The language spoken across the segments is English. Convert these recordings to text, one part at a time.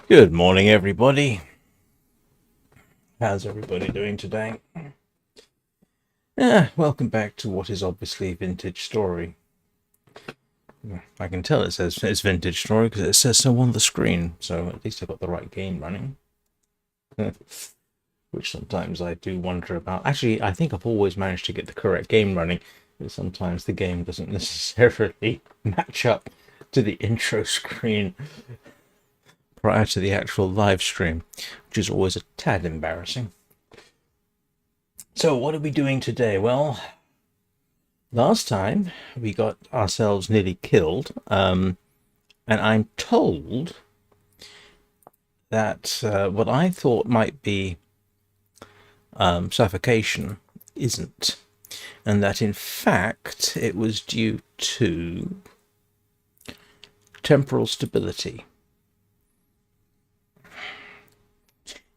Good morning, everybody. How's everybody doing today? Welcome back to what is obviously Vintage Story. I can tell it says it's Vintage Story because it says so on the screen, so at least I've got the right game running. Which sometimes I do wonder about. Actually, I think I've always managed to get the correct game running, but sometimes the game doesn't necessarily match up to the intro screen prior to the actual live stream, which is always a tad embarrassing. So what are we doing today? Well, last time we got ourselves nearly killed, and I'm told that what I thought might be suffocation isn't, and that in fact it was due to temporal stability.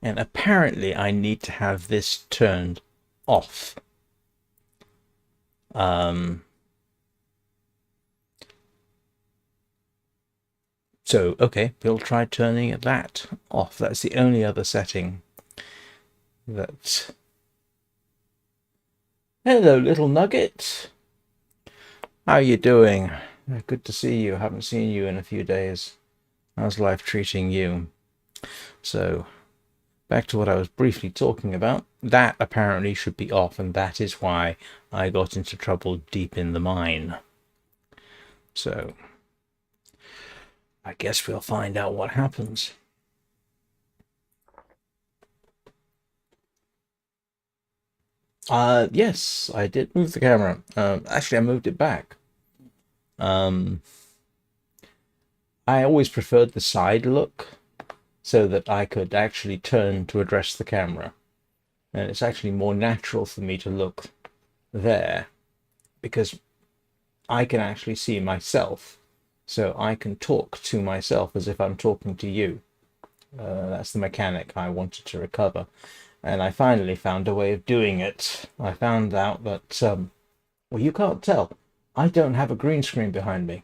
And apparently I need to have this turned off. So, okay, we'll try turning that off. That's the only other setting that... Hello, little nugget. How are you doing? Good to see you. Haven't seen you in a few days. How's life treating you? So, back to what I was briefly talking about. That apparently should be off, and that is why I got into trouble deep in the mine. So, I guess we'll find out what happens. Yes, I did move the camera. Actually, I moved it back. I always preferred the side look so that I could actually turn to address the camera. And it's actually more natural for me to look there because I can actually see myself. So I can talk to myself as if I'm talking to you. That's the mechanic I wanted to recover. And I finally found a way of doing it. I found out that, well, you can't tell. I don't have a green screen behind me.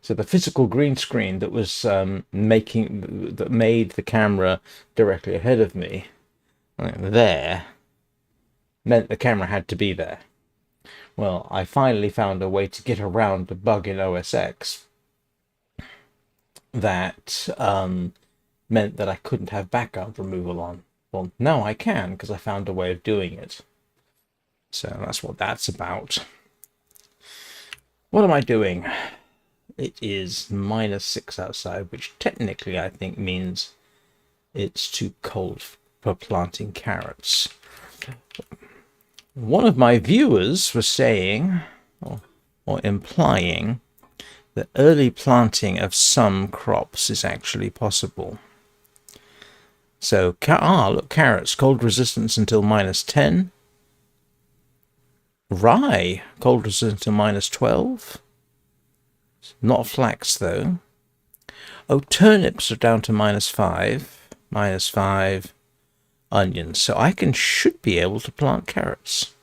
So the physical green screen that was that made the camera directly ahead of me, there, meant the camera had to be there. Well, I finally found a way to get around a bug in OS X that meant that I couldn't have background removal on. Well, now I can because I found a way of doing it. So that's what that's about. What am I doing? It is -6 outside, which technically I think means it's too cold for planting carrots. One of my viewers was saying, or implying, that early planting of some crops is actually possible. So, look, carrots, cold resistance until -10. Rye, cold resistance until -12. Not flax, though. Oh, turnips are down to -5. -5. Onions. So I should be able to plant carrots.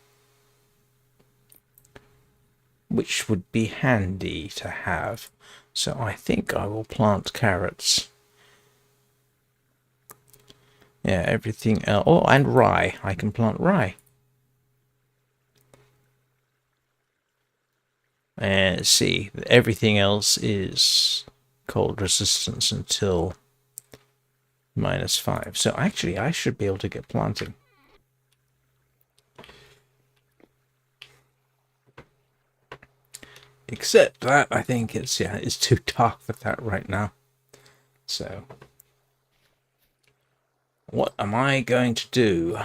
Which would be handy to have. So I think I will plant carrots. Yeah, everything else. Oh, and rye. I can plant rye. And let's see. Everything else is cold resistance until -5. So actually, I should be able to get planting. Except that I think it's too dark for that right now. So what am I going to do?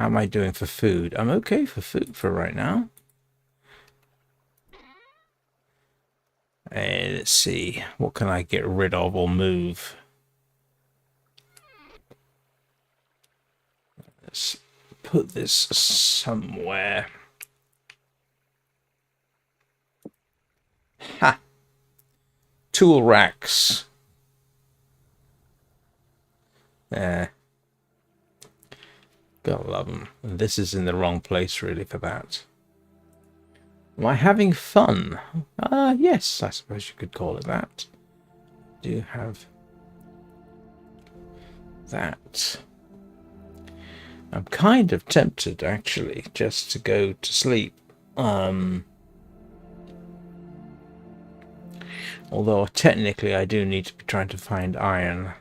How am I doing for food? I'm okay for food for right now. And let's see, what can I get rid of or move? Let's put this somewhere. Ha! Tool racks. Gotta love them. This is in the wrong place, really, for that. Am I having fun? Yes, I suppose you could call it that. do have that. I'm kind of tempted, actually, just to go to sleep. Although technically I do need to be trying to find iron.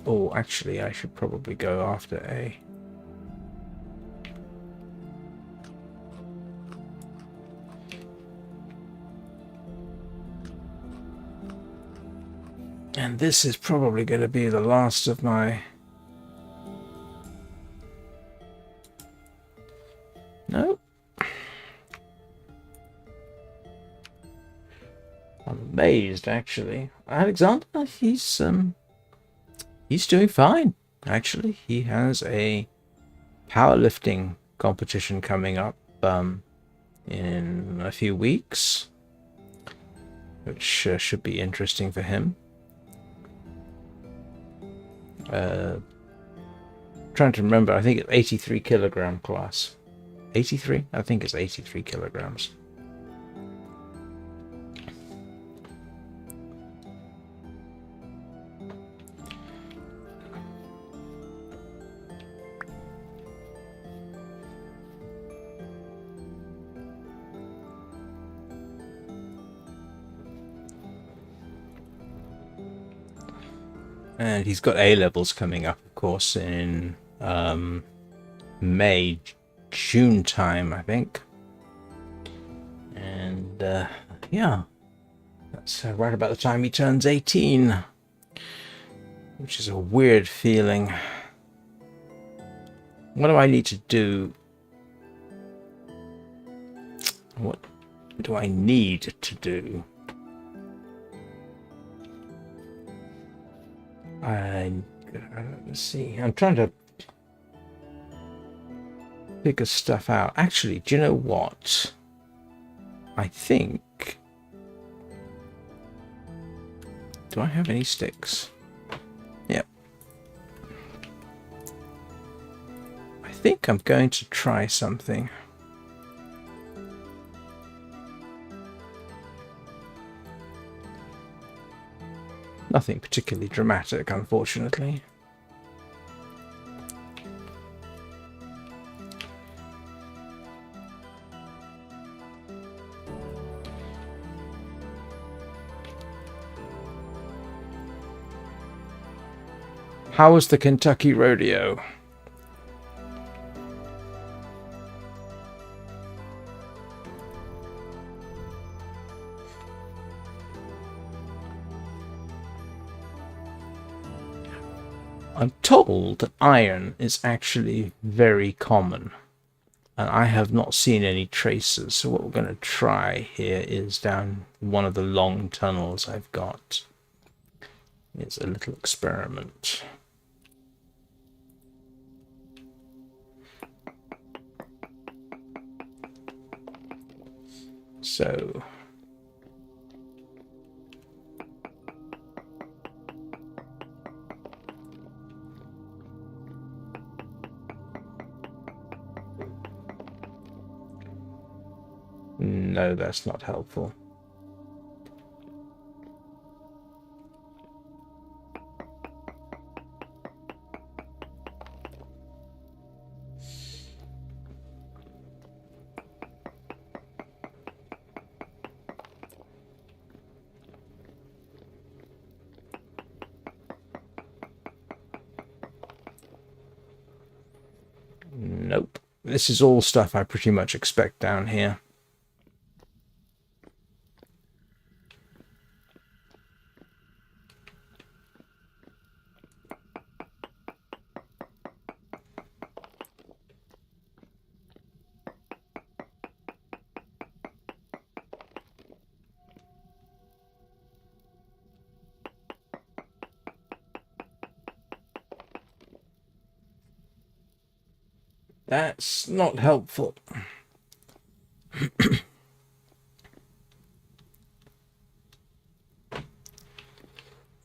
Oh, actually, I should probably go after a... And this is probably going to be the last of my... No. I'm amazed, actually. Alexander, he's doing fine, actually. He has a powerlifting competition coming up in a few weeks, which should be interesting for him. Trying to remember, I think it's 83 kilogram class. 83? I think it's 83 kilograms. And he's got A-levels coming up, of course, in May, June time, I think. And yeah, that's right about the time he turns 18, which is a weird feeling. What do I need to do? What do I need to do? Let's see. I'm trying to figure stuff out. Actually, do you know what? I think... Do I have any sticks? Yep. I think I'm going to try something. Nothing particularly dramatic, unfortunately. How was the Kentucky rodeo? I'm told that iron is actually very common, and I have not seen any traces. So what we're going to try here is down one of the long tunnels I've got. It's a little experiment. So... No, that's not helpful. Nope. This is all stuff I pretty much expect down here. That's not helpful. This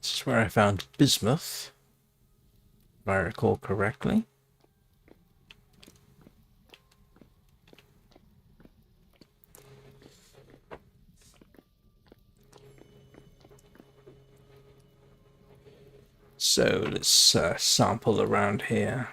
is where I found bismuth, if I recall correctly. So let's sample around here.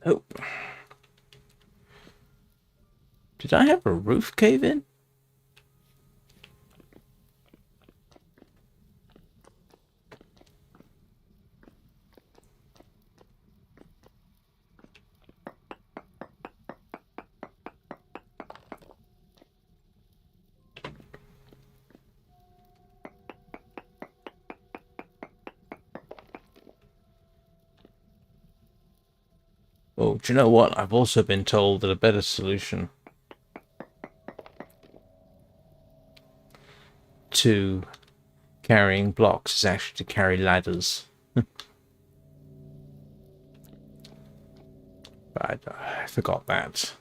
Nope. Did I have a roof cave in? Oh, do you know what? I've also been told that a better solution to carrying blocks is actually to carry ladders. But I forgot that.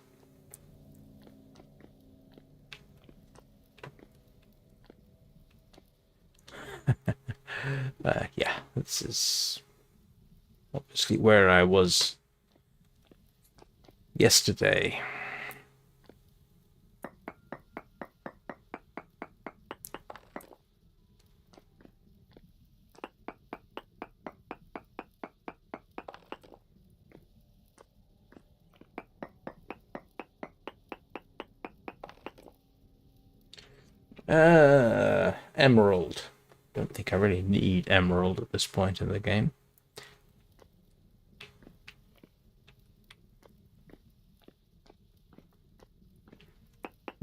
Yeah, this is obviously where I was yesterday. Emerald. Don't think I really need emerald at this point in the game.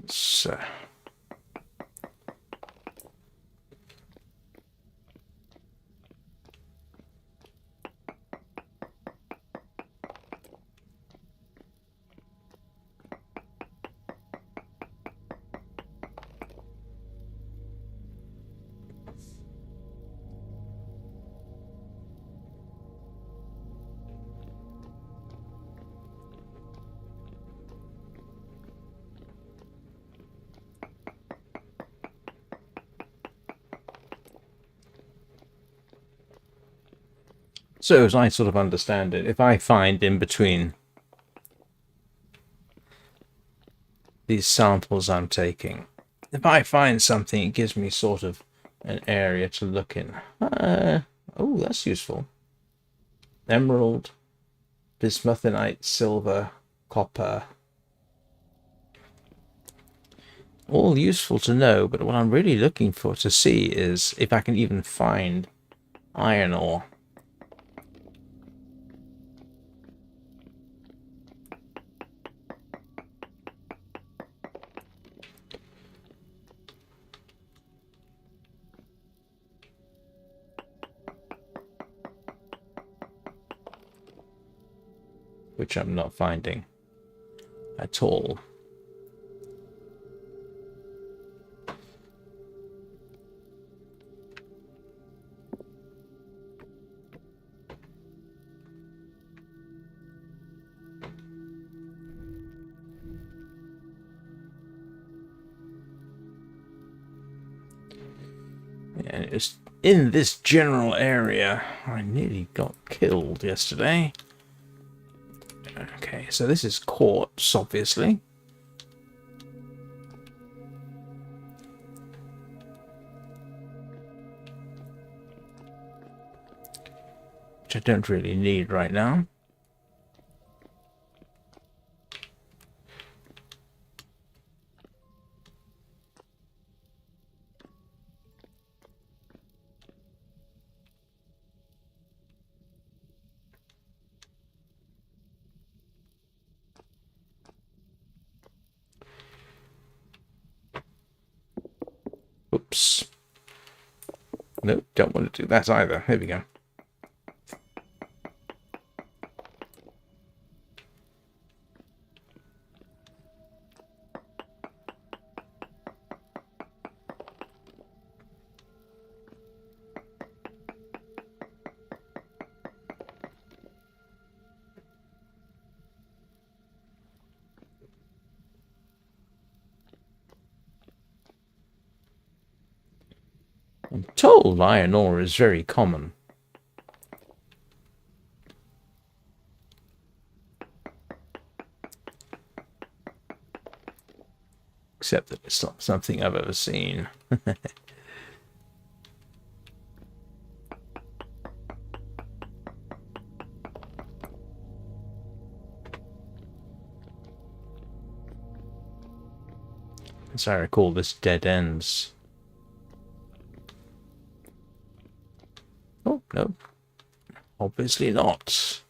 So, so as I sort of understand it, if I find in between these samples I'm taking, if I find something, it gives me sort of an area to look in. Oh, that's useful. Emerald, bismuthinite, silver, copper. All useful to know, but what I'm really looking for to see is if I can even find iron ore. Which I'm not finding at all. And it's in this general area. I nearly got killed yesterday. Okay, so this is quartz, obviously. Which I don't really need right now. Oops. Nope, don't want to do that either. Here we go. I'm told iron ore is very common. Except that it's not something I've ever seen. As I recall, this dead ends. Oh, no. Obviously not.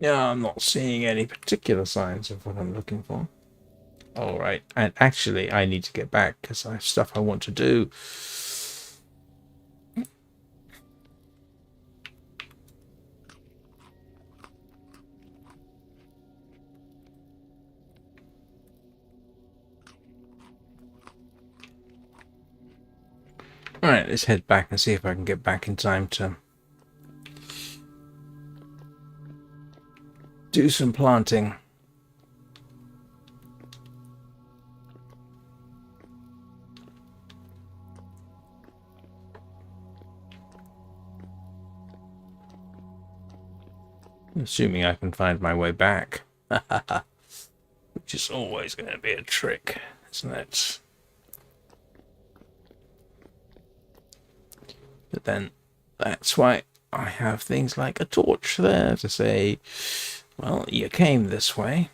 Yeah, I'm not seeing any particular signs of what I'm looking for. All right, and actually, I need to get back because I have stuff I want to do. All right, let's head back and see if I can get back in time to do some planting. Assuming I can find my way back. Which is always going to be a trick, isn't it? But then that's why I have things like a torch there to say, well, you came this way.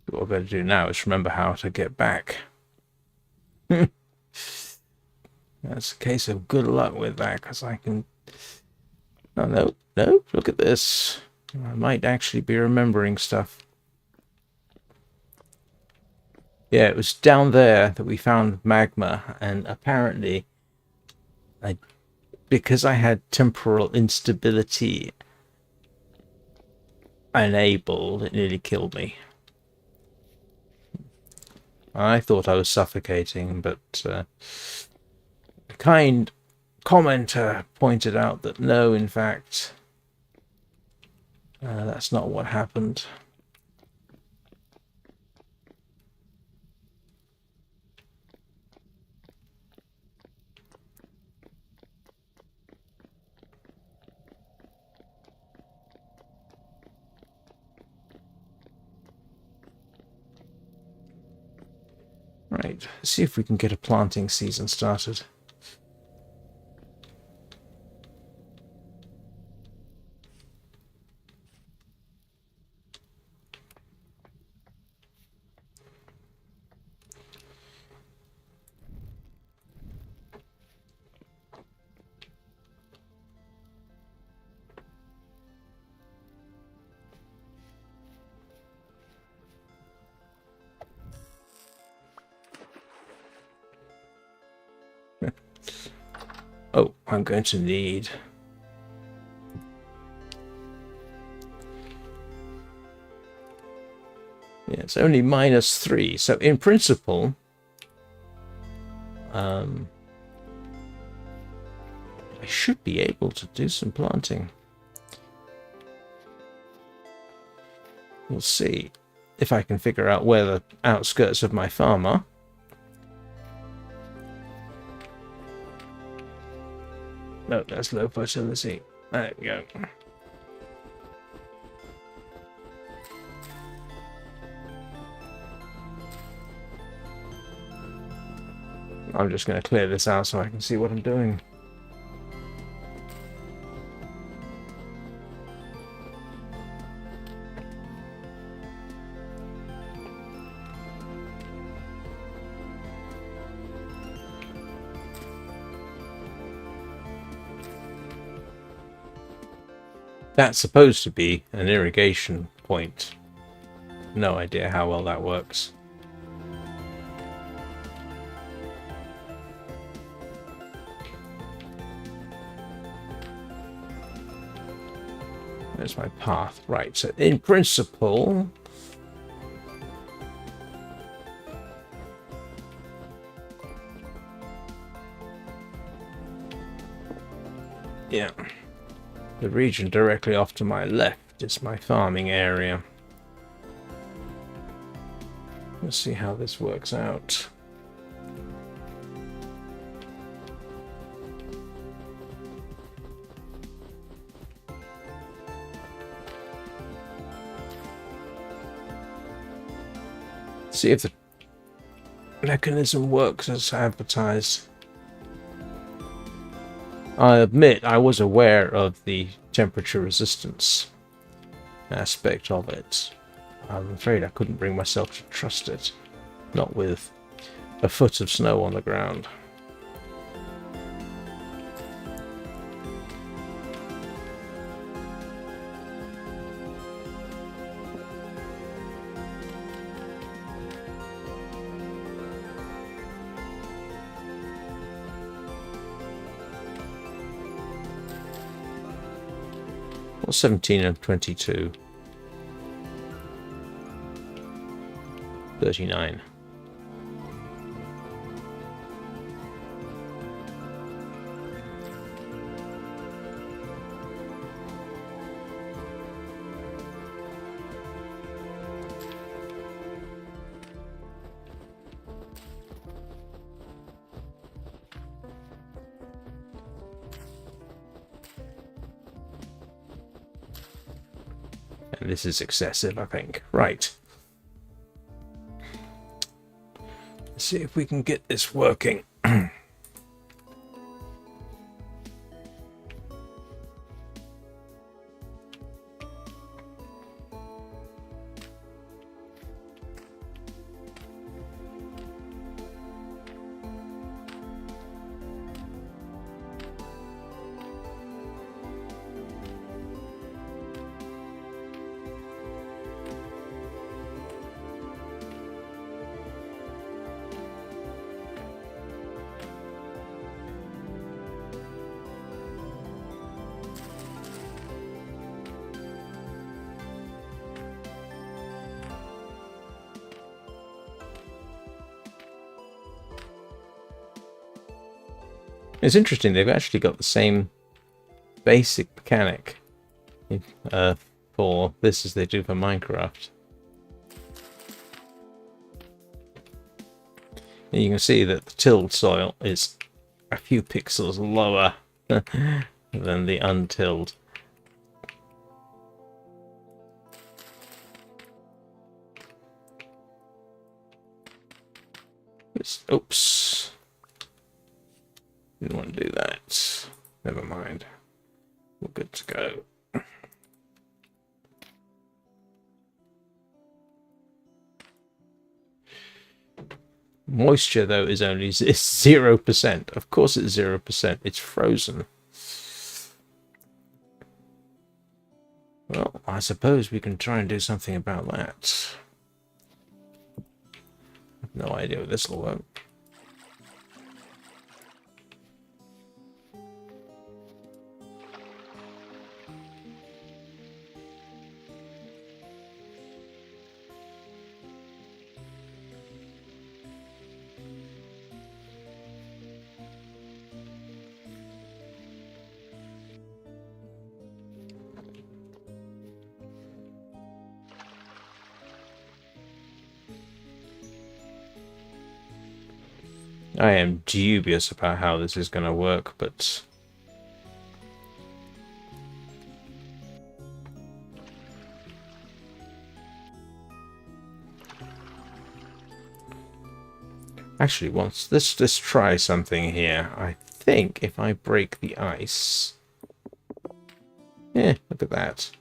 What I've got to do now is remember how to get back. That's a case of good luck with that, because I can... Oh, no, no, look at this. I might actually be remembering stuff. Yeah, it was down there that we found magma, and apparently, because I had temporal instability enabled, it nearly killed me. I thought I was suffocating, but a kind commenter pointed out that no, in fact, that's not what happened. Right, let's see if we can get a planting season started. Oh, I'm going to need... Yeah, it's only -3, so in principle... I should be able to do some planting. We'll see if I can figure out where the outskirts of my farm are. No, that's low fertility. There we go. I'm just going to clear this out so I can see what I'm doing. That's supposed to be an irrigation point. No idea how well that works. There's my path. Right, so in principle... yeah. The region directly off to my left is my farming area. Let's see how this works out. See if the mechanism works as advertised. I admit I was aware of the temperature resistance aspect of it. I'm afraid I couldn't bring myself to trust it. Not with a foot of snow on the ground. Well, 17 and 22. 39. And this is excessive, I think. Right. Let's see if we can get this working. It's interesting, they've actually got the same basic mechanic for this as they do for Minecraft. And you can see that the tilled soil is a few pixels lower than the untilled. Oops. Didn't want to do that. Never mind. We're good to go. Moisture, though, is only 0%. Of course it's 0%. It's frozen. Well, I suppose we can try and do something about that. No idea if this will work. I am dubious about how this is going to work, but actually, let's try something here. I think if I break the ice, yeah, look at that.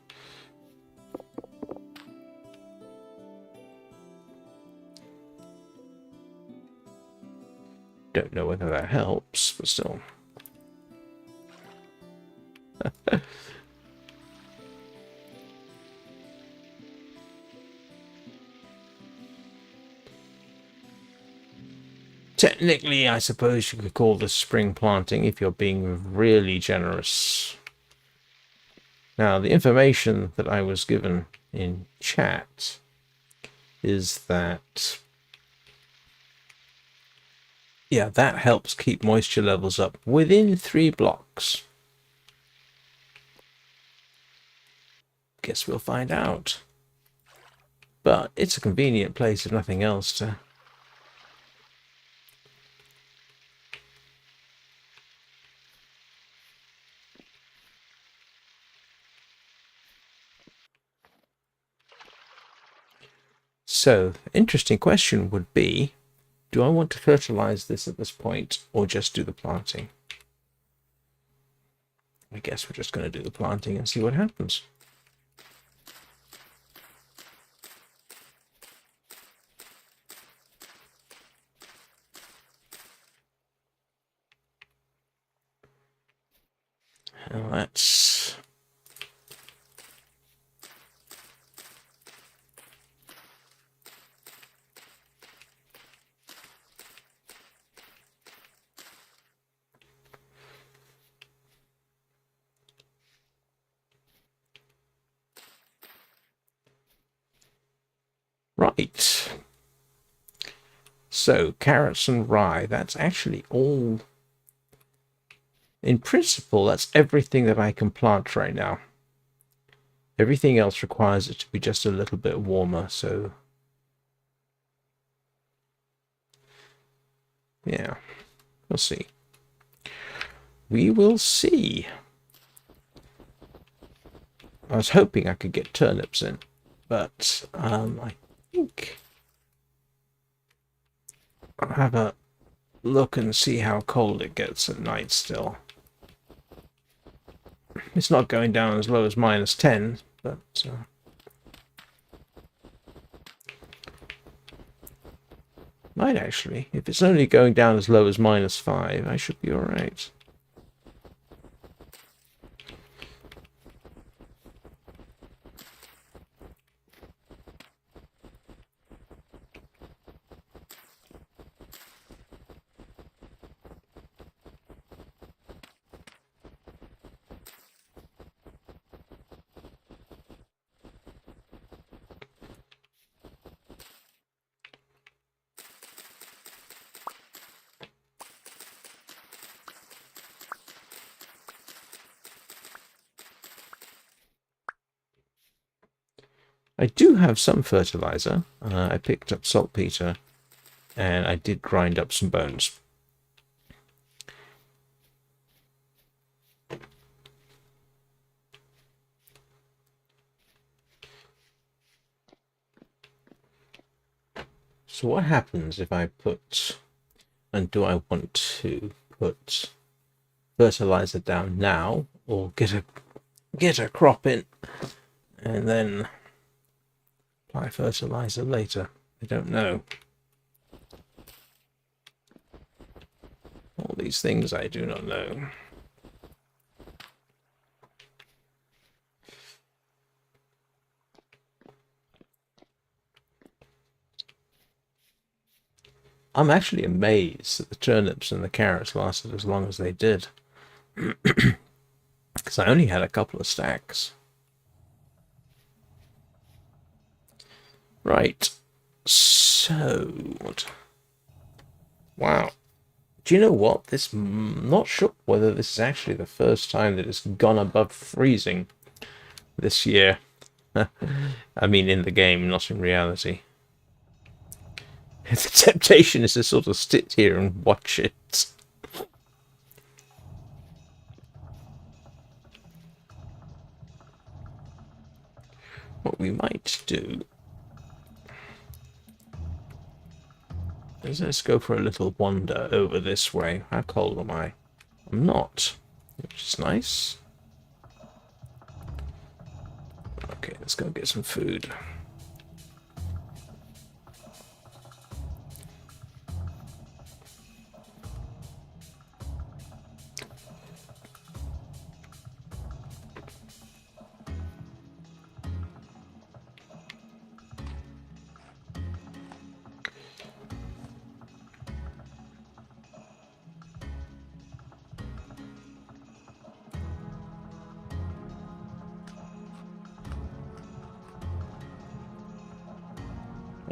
Don't know whether that helps, but still. Technically, I suppose you could call this spring planting if you're being really generous. Now, the information that I was given in chat is that, yeah, that helps keep moisture levels up within 3 blocks. Guess we'll find out. But it's a convenient place, if nothing else, to... So, interesting question would be, do I want to fertilize this at this point, or just do the planting? I guess we're just going to do the planting and see what happens. Now that's... Right. So, carrots and rye, that's actually all... In principle, that's everything that I can plant right now. Everything else requires it to be just a little bit warmer, so... Yeah, we'll see. We will see. I was hoping I could get turnips in, but I think I'll have a look and see how cold it gets at night still. It's not going down as low as -10, but might actually. If it's only going down as low as -5, I should be alright. I do have some fertilizer. I picked up saltpeter, and I did grind up some bones. So what happens if I put, and do I want to put fertilizer down now, or get a crop in and then apply fertilizer later? I don't know. All these things I do not know. I'm actually amazed that the turnips and the carrots lasted as long as they did. Because I only had a couple of stacks. Right. So... Wow. Do you know what? Not sure whether this is actually the first time that it's gone above freezing this year. I mean, in the game, not in reality. The temptation is to sort of sit here and watch it. What we might do is let's go for a little wander over this way. How cold am I? I'm not, which is nice. Okay, let's go get some food.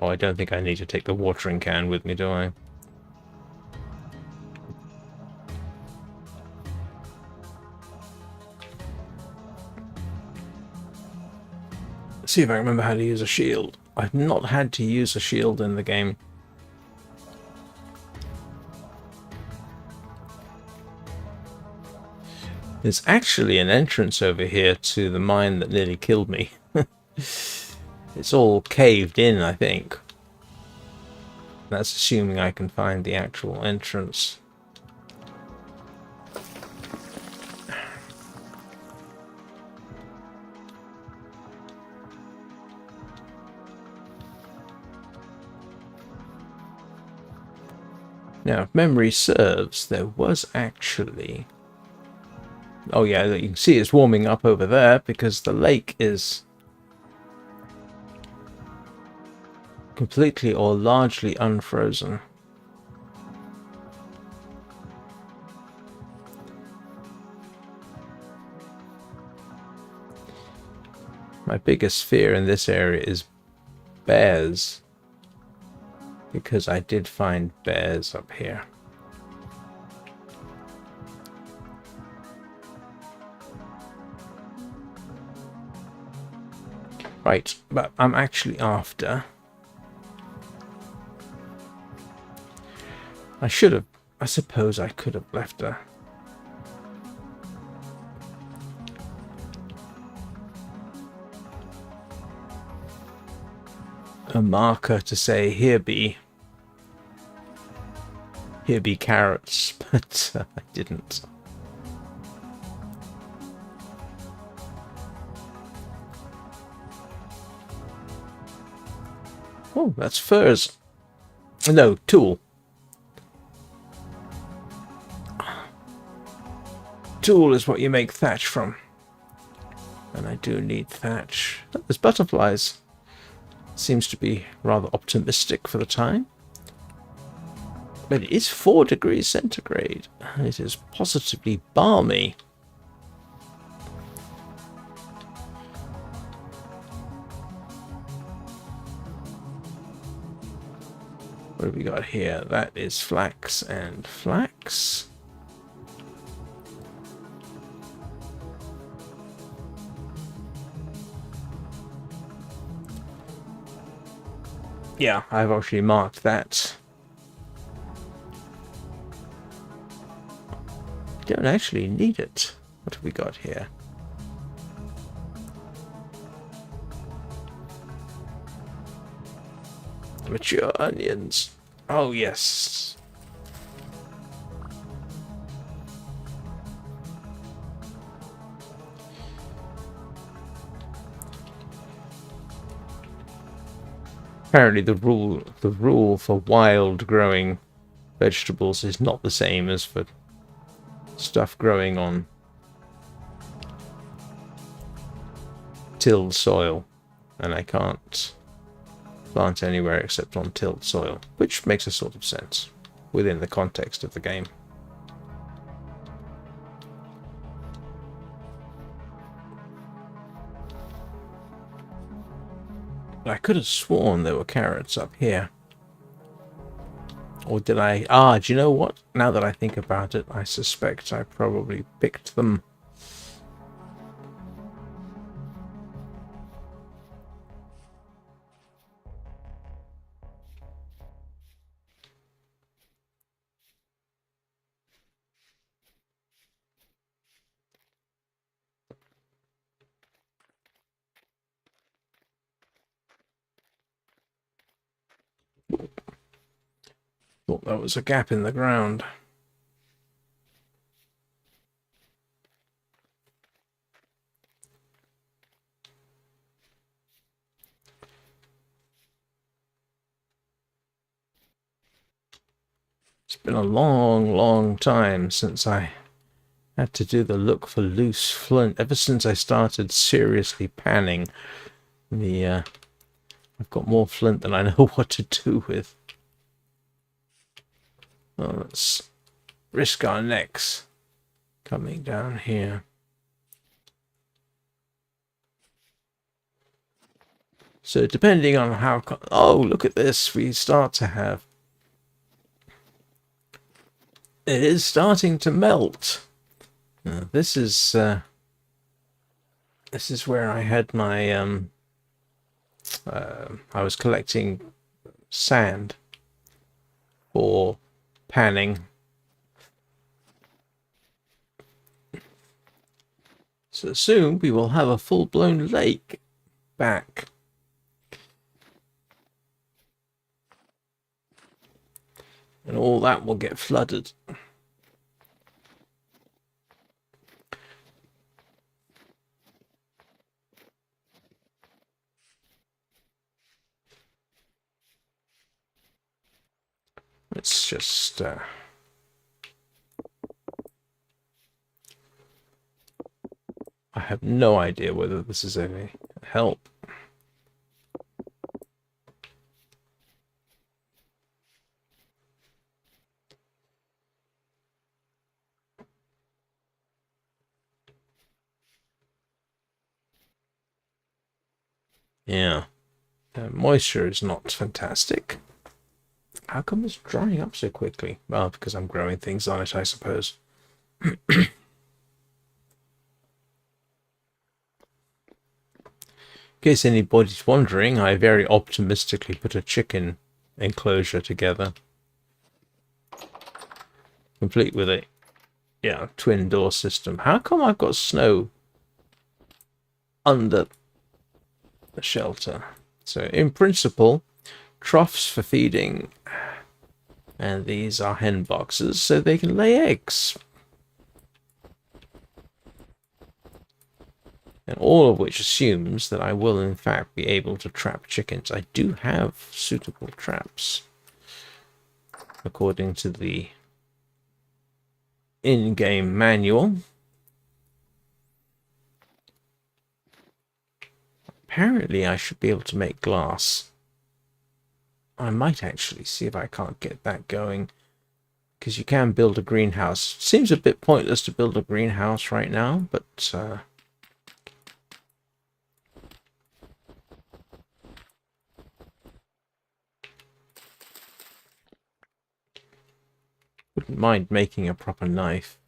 Oh, I don't think I need to take the watering can with me, do I? Let's see if I remember how to use a shield. I've not had to use a shield in the game. There's actually an entrance over here to the mine that nearly killed me. It's all caved in, I think. That's assuming I can find the actual entrance. Now, if memory serves, there was actually... Oh yeah, you can see it's warming up over there because the lake is completely or largely unfrozen. My biggest fear in this area is bears, because I did find bears up here. Right, but I'm actually after... I suppose I could have left a marker to say, here be carrots, but I didn't. Oh, that's furs. No, tool. Tool is what you make thatch from. And I do need thatch. Oh, there's butterflies. Seems to be rather optimistic for the time. But it is 4 degrees centigrade. It is positively balmy. What have we got here? That is flax and flax. Yeah, I've actually marked that. Don't actually need it. What have we got here? Mature onions. Oh, yes. Apparently the rule for wild growing vegetables is not the same as for stuff growing on tilled soil, and I can't plant anywhere except on tilled soil, which makes a sort of sense within the context of the game. I could have sworn there were carrots up here. Or did I? Ah, do you know what? Now that I think about it, I suspect I probably picked them. Thought there was a gap in the ground. It's been a long, long time since I had to do the look for loose flint. Ever since I started seriously panning the... I've got more flint than I know what to do with. Well, let's risk our necks coming down here. So depending on how... Oh, look at this. We start to have... It is starting to melt. This is where I had my... I was collecting sand for panning. So soon we will have a full-blown lake back. And all that will get flooded. It's just... I have no idea whether this is any help. Yeah. Moisture is not fantastic. How come it's drying up so quickly? Well, because I'm growing things on it, I suppose. In case anybody's wondering, I very optimistically put a chicken enclosure together. Complete with a twin door system. How come I've got snow under the shelter? So in principle, troughs for feeding, and these are hen boxes so they can lay eggs. And all of which assumes that I will in fact be able to trap chickens. I do have suitable traps according to the in-game manual. Apparently I should be able to make glass. I might actually see if I can't get that going, because you can build a greenhouse. Seems a bit pointless to build a greenhouse right now, but wouldn't mind making a proper knife.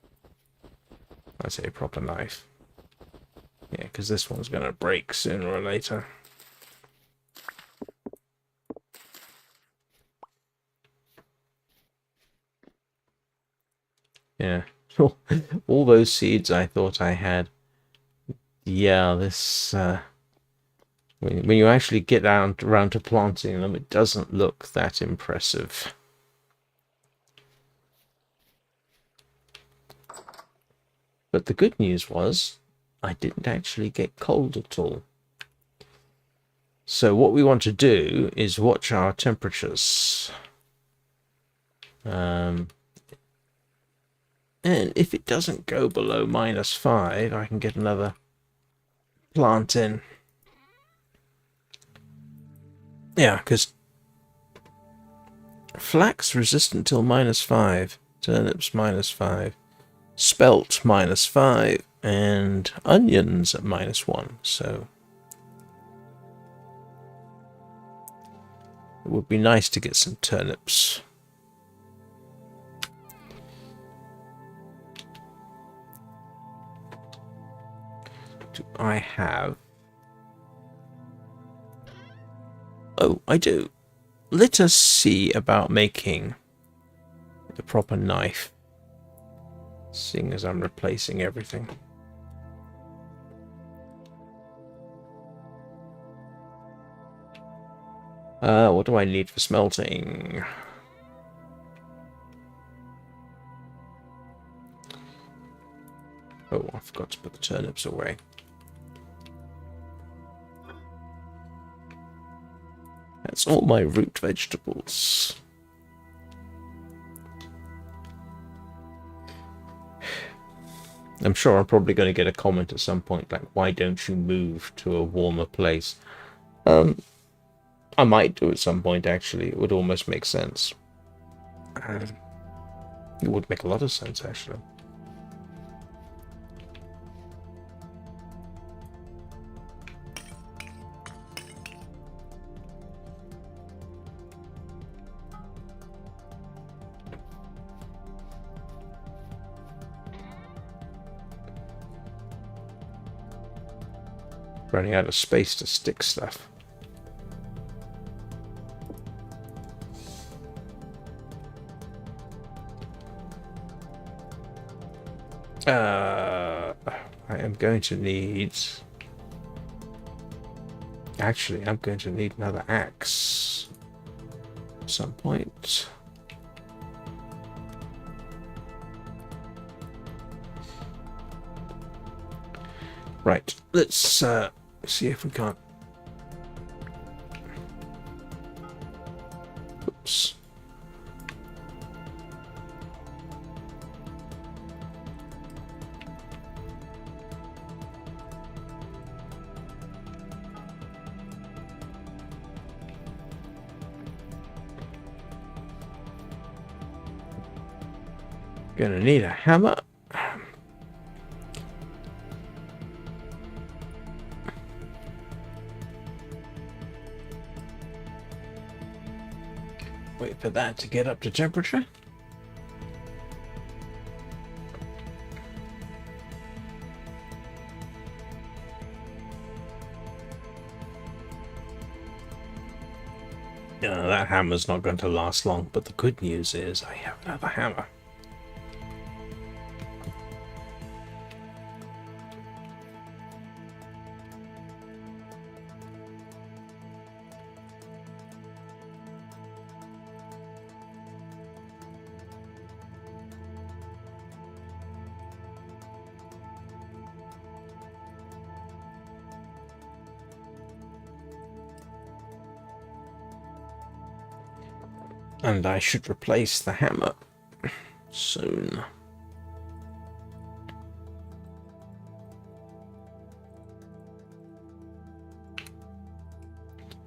I say proper knife. Yeah, because this one's going to break sooner or later. Yeah, all those seeds I thought I had. Yeah, this... when you actually get around to planting them, it doesn't look that impressive. But the good news was, I didn't actually get cold at all. So what we want to do is watch our temperatures. And if it doesn't go below -5, I can get another plant in. Yeah, because flax resistant till -5, turnips -5, spelt -5, and onions at -1. So it would be nice to get some turnips. Do I have... Oh, I do. Let us see about making the proper knife, seeing as I'm replacing everything. What do I need for smelting? Oh, I forgot to put the turnips away. That's all my root vegetables. I'm sure I'm probably going to get a comment at some point like, why don't you move to a warmer place? I might do at some point, actually. It would almost make sense. It would make a lot of sense, actually. Running out of space to stick stuff. I am going to need... Actually, I'm going to need another axe at some point. Right, let's see if we can't... Oops. Gonna need a hammer. Wait for that to get up to temperature. That hammer's not going to last long, but the good news is I have another hammer. And I should replace the hammer soon.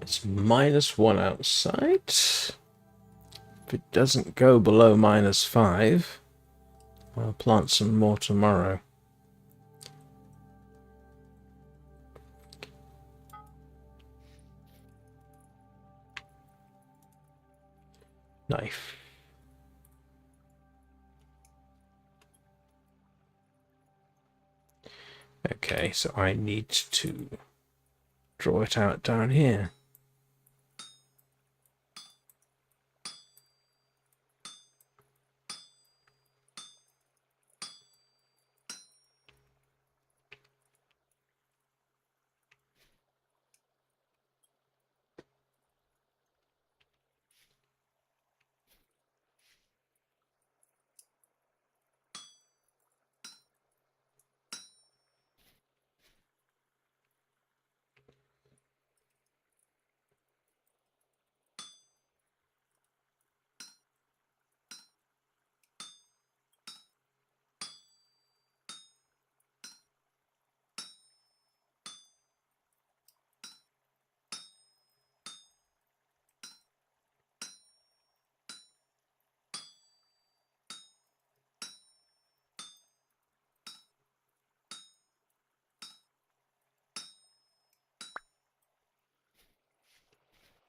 It's -1 outside. If it doesn't go below -5, I'll plant some more tomorrow. Knife. Okay, so I need to draw it out down here.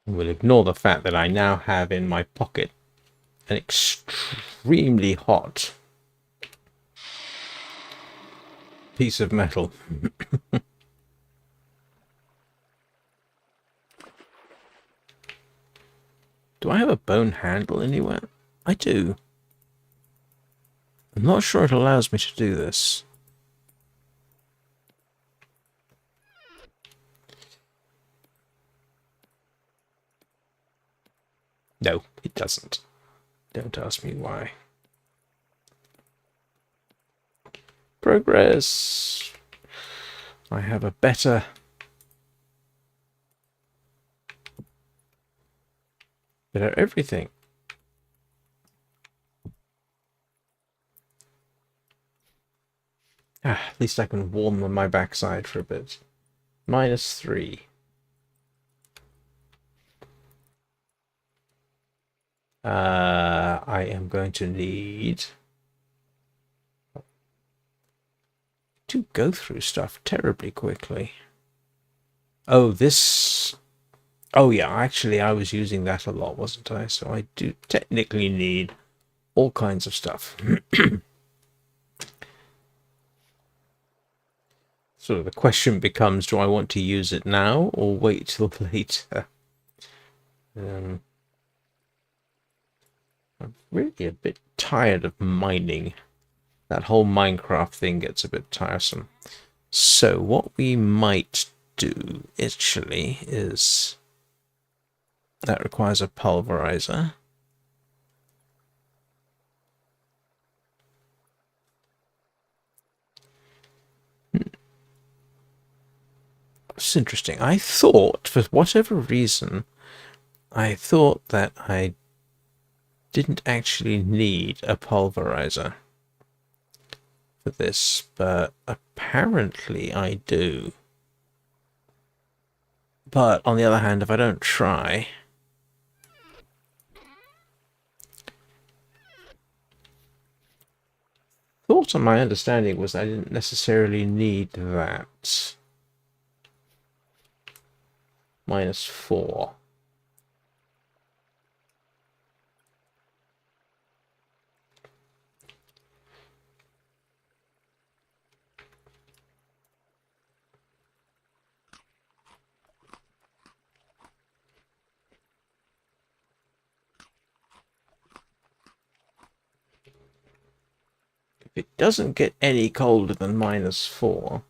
We'll ignore the fact that I now have in my pocket an extremely hot piece of metal. Do I have a bone handle anywhere? I do. I'm not sure it allows me to do this. No, it doesn't. Don't ask me why. Progress. I have a better... everything. At least I can warm on my backside for a bit. -3. I am going to need to go through stuff terribly quickly. Oh, this... Oh yeah, actually I was using that a lot, wasn't I? So I do technically need all kinds of stuff. sort of the question becomes, do I want to use it now or wait till later? I'm really a bit tired of mining. That whole Minecraft thing gets a bit tiresome. So what we might do actually is that requires a pulverizer. It's interesting. I thought, for whatever reason, I thought that I didn't actually need a pulverizer for this, but apparently I do. But on the other hand, if I don't try, thought on my understanding was I didn't necessarily need that. -4. If it doesn't get any colder than -4,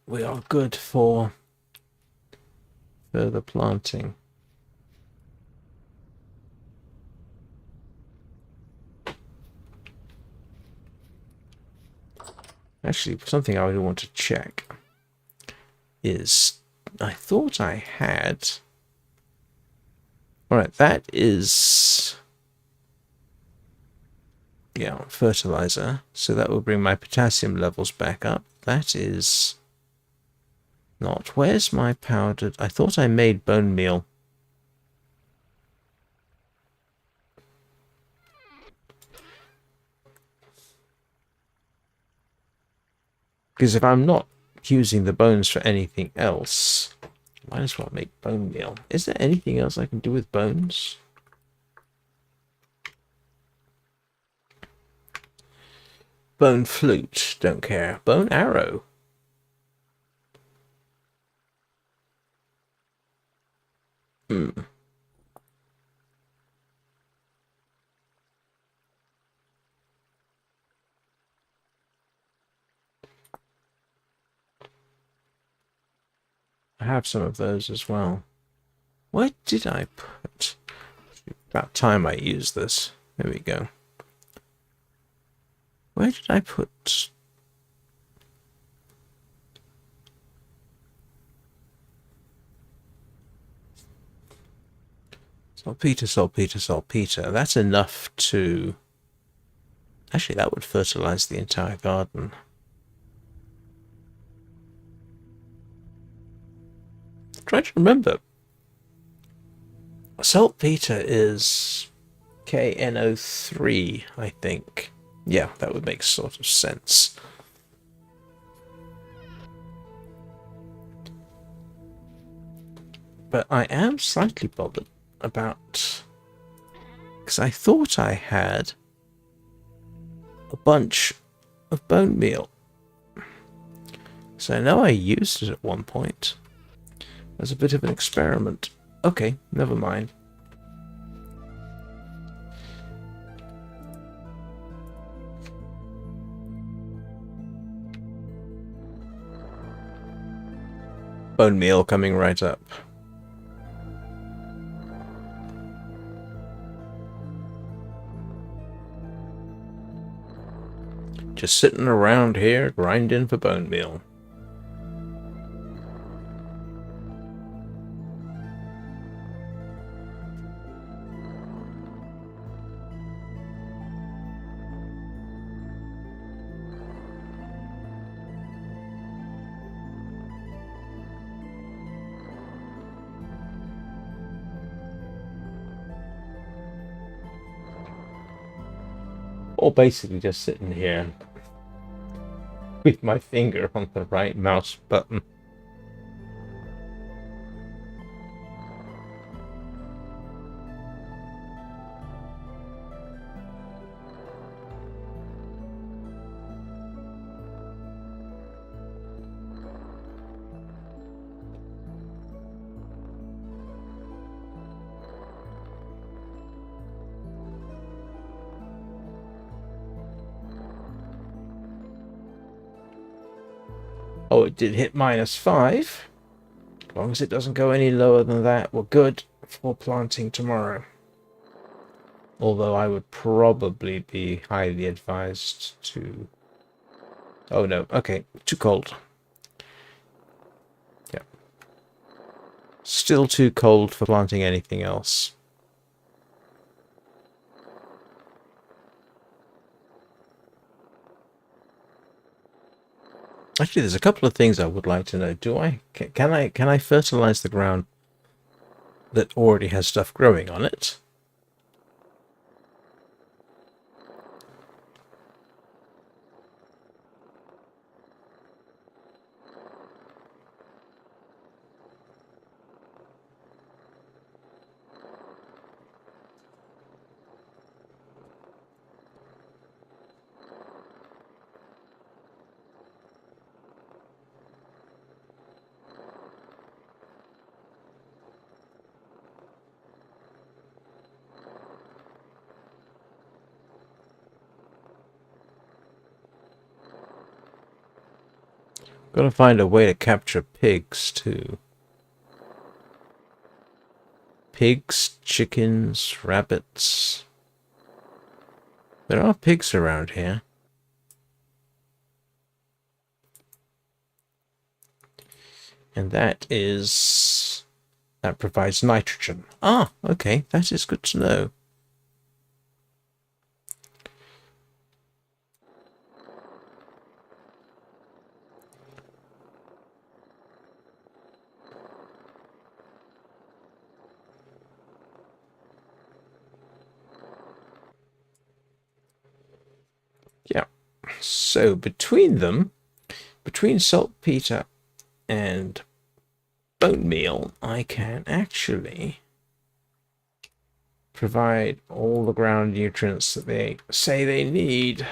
we are good for further planting. Actually, something I would want to check is I thought I had... Alright, that is... yeah, fertilizer. So that will bring my potassium levels back up. That is not... Where's my powdered... I thought I made bone meal. Because if I'm not using the bones for anything else, might as well make bone meal. Is there anything else I can do with bones? Bone flute, don't care. Bone arrow. I have some of those as well. Where did I put... About time I use this. There we go. Where did I put... Saltpeter, saltpeter, saltpeter. That's enough to... Actually, that would fertilize the entire garden. Try to remember. Saltpeter is KNO3, I think. Yeah, that would make sort of sense. But I am slightly bothered about... because I thought I had a bunch of bone meal. So I know I used it at one point as a bit of an experiment. Okay, never mind. Bone meal coming right up. Just sitting around here grinding for bone meal. Or basically just sitting here with my finger on the right mouse button. Oh, it did hit -5. As long as it doesn't go any lower than that, we're good for planting tomorrow. Although I would probably be highly advised to... Oh no, okay, too cold. Yeah. Still too cold for planting anything else. Actually, there's a couple of things I would like to know. Can I fertilize the ground that already has stuff growing on it? Gotta find a way to capture pigs too. Pigs, chickens, rabbits. There are pigs around here. And that provides nitrogen. Ah, okay, that is good to know. Yeah. So between saltpeter and bone meal, I can actually provide all the ground nutrients that they say they need.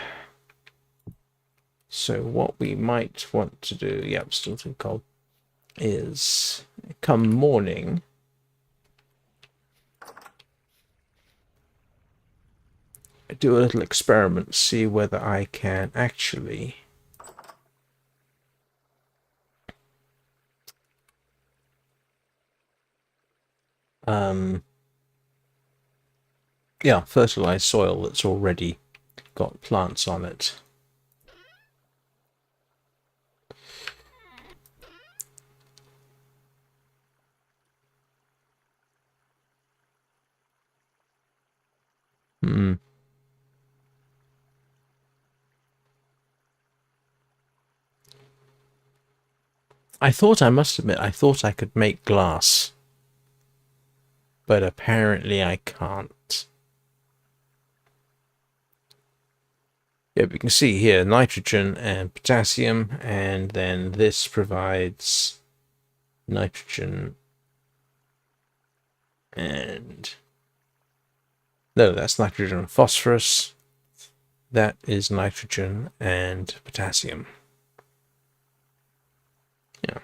So what we might want to do, yep, still too cold, is come morning, do a little experiment, see whether I can actually yeah, fertilize soil that's already got plants on it. I must admit, I thought I could make glass, but apparently I can't. Yeah, we can see here nitrogen and potassium, and then this provides nitrogen and... No, that's nitrogen and phosphorus. That is nitrogen and potassium. Yeah.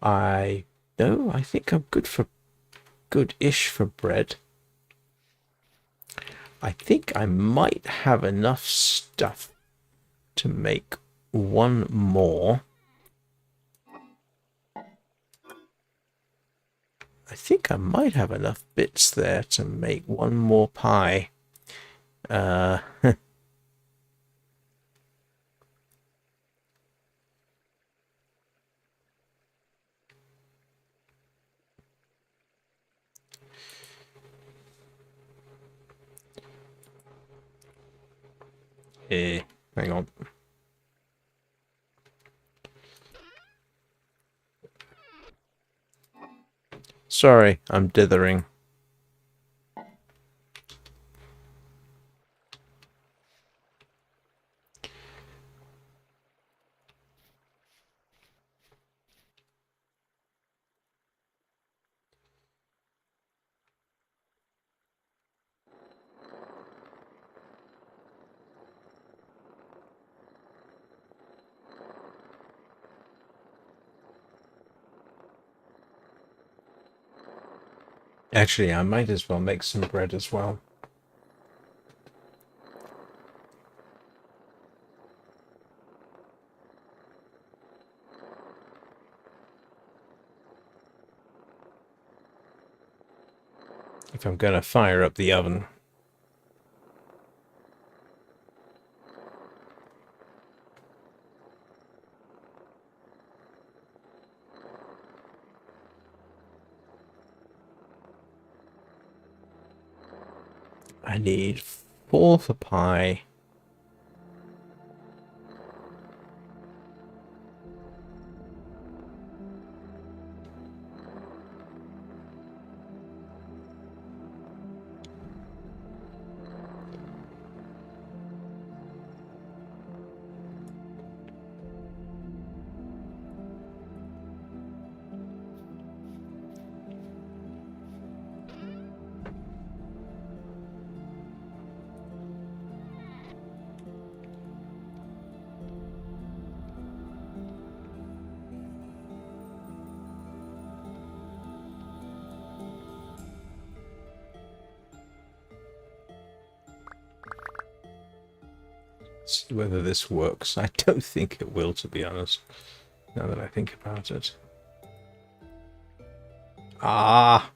I think I'm good-ish for bread. I think I might have enough stuff to make one more. I think I might have enough bits there to make one more pie. Hang on. Sorry, I'm dithering. Actually, I might as well make some bread as well. if I'm going to fire up the oven. I need 4 for pie. See whether this works. I don't think it will, to be honest, now that I think about it. Ah!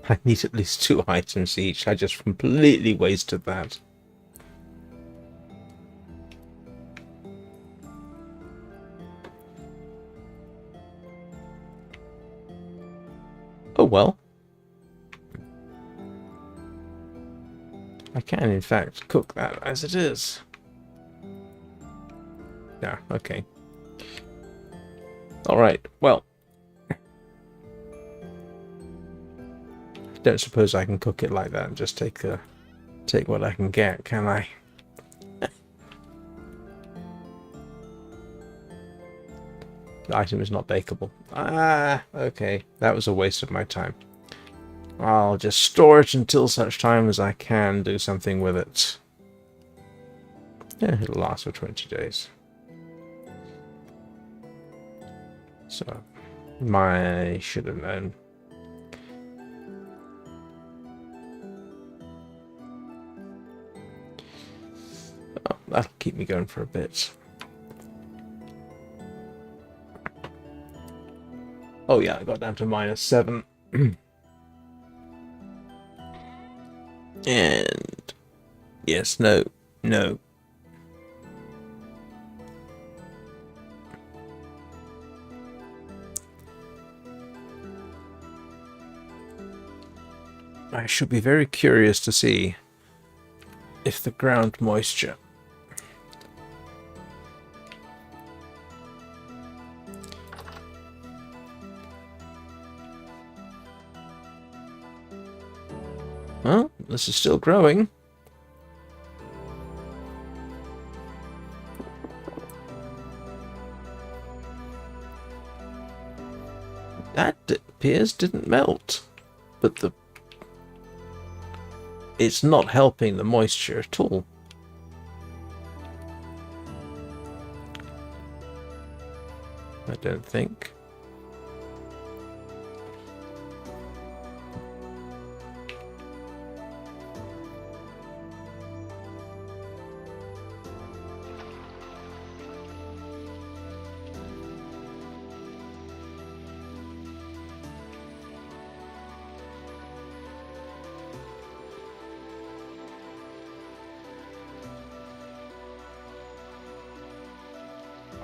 I need at least 2 items each. I just completely wasted that. Oh well. I can, in fact, cook that as it is. Yeah, okay. Alright, well. Don't suppose I can cook it like that and just take what I can get, can I? The item is not bakeable. Ah, okay. That was a waste of my time. I'll just store it until such time as I can do something with it. Yeah, it'll last for 20 days. So, I should have known. Oh, that'll keep me going for a bit. Oh yeah, I got down to -7. And yes, no. I should be very curious to see if the ground moisture well, this is still growing. That appears didn't melt, but it's not helping the moisture at all. I don't think.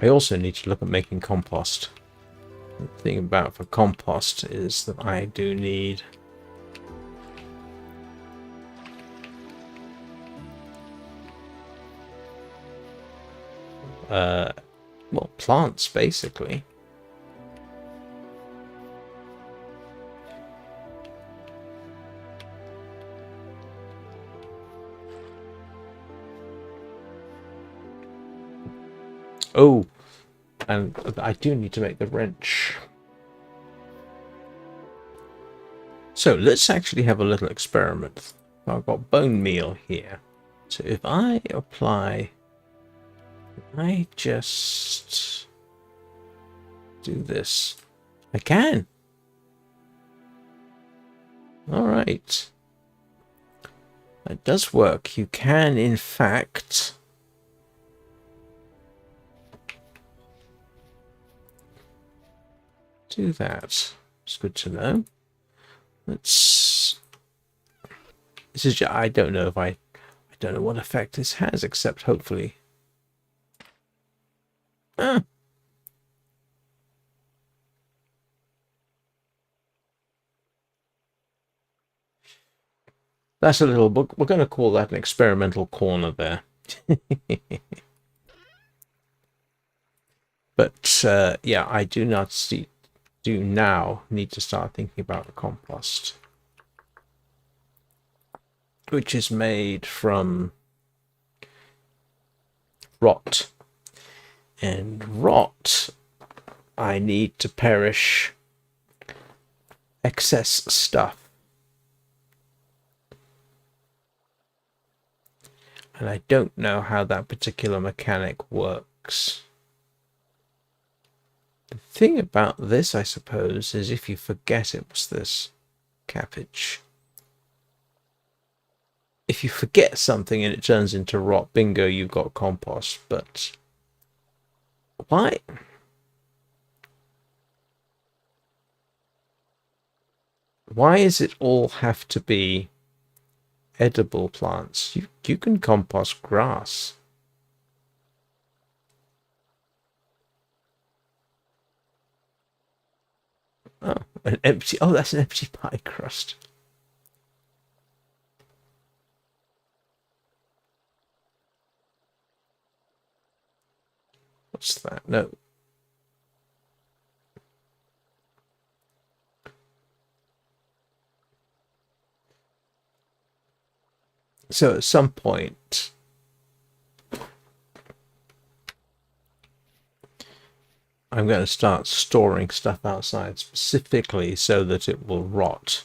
I also need to look at making compost. The thing about for compost is that I do need well, plants basically. Oh, and I do need to make the wrench. So let's actually have a little experiment. I've got bone meal here. So if I apply, I just do this. I can. All right. That does work. You can, in fact, do that. It's good to know. Let's... This is just, I don't know if I don't know what effect this has, except hopefully... Ah. That's a little... We're going to call that an experimental corner there. But yeah, I do now need to start thinking about the compost, which is made from rot. And rot, I need to perish excess stuff. And I don't know how that particular mechanic works. The thing about this, I suppose, is if you forget it was this cabbage. If you forget something and it turns into rot, bingo, you've got compost. But why? Why does it all have to be edible plants? You can compost grass. Oh, an empty... Oh, that's an empty pie crust. What's that? No. So at some point, I'm going to start storing stuff outside specifically so that it will rot.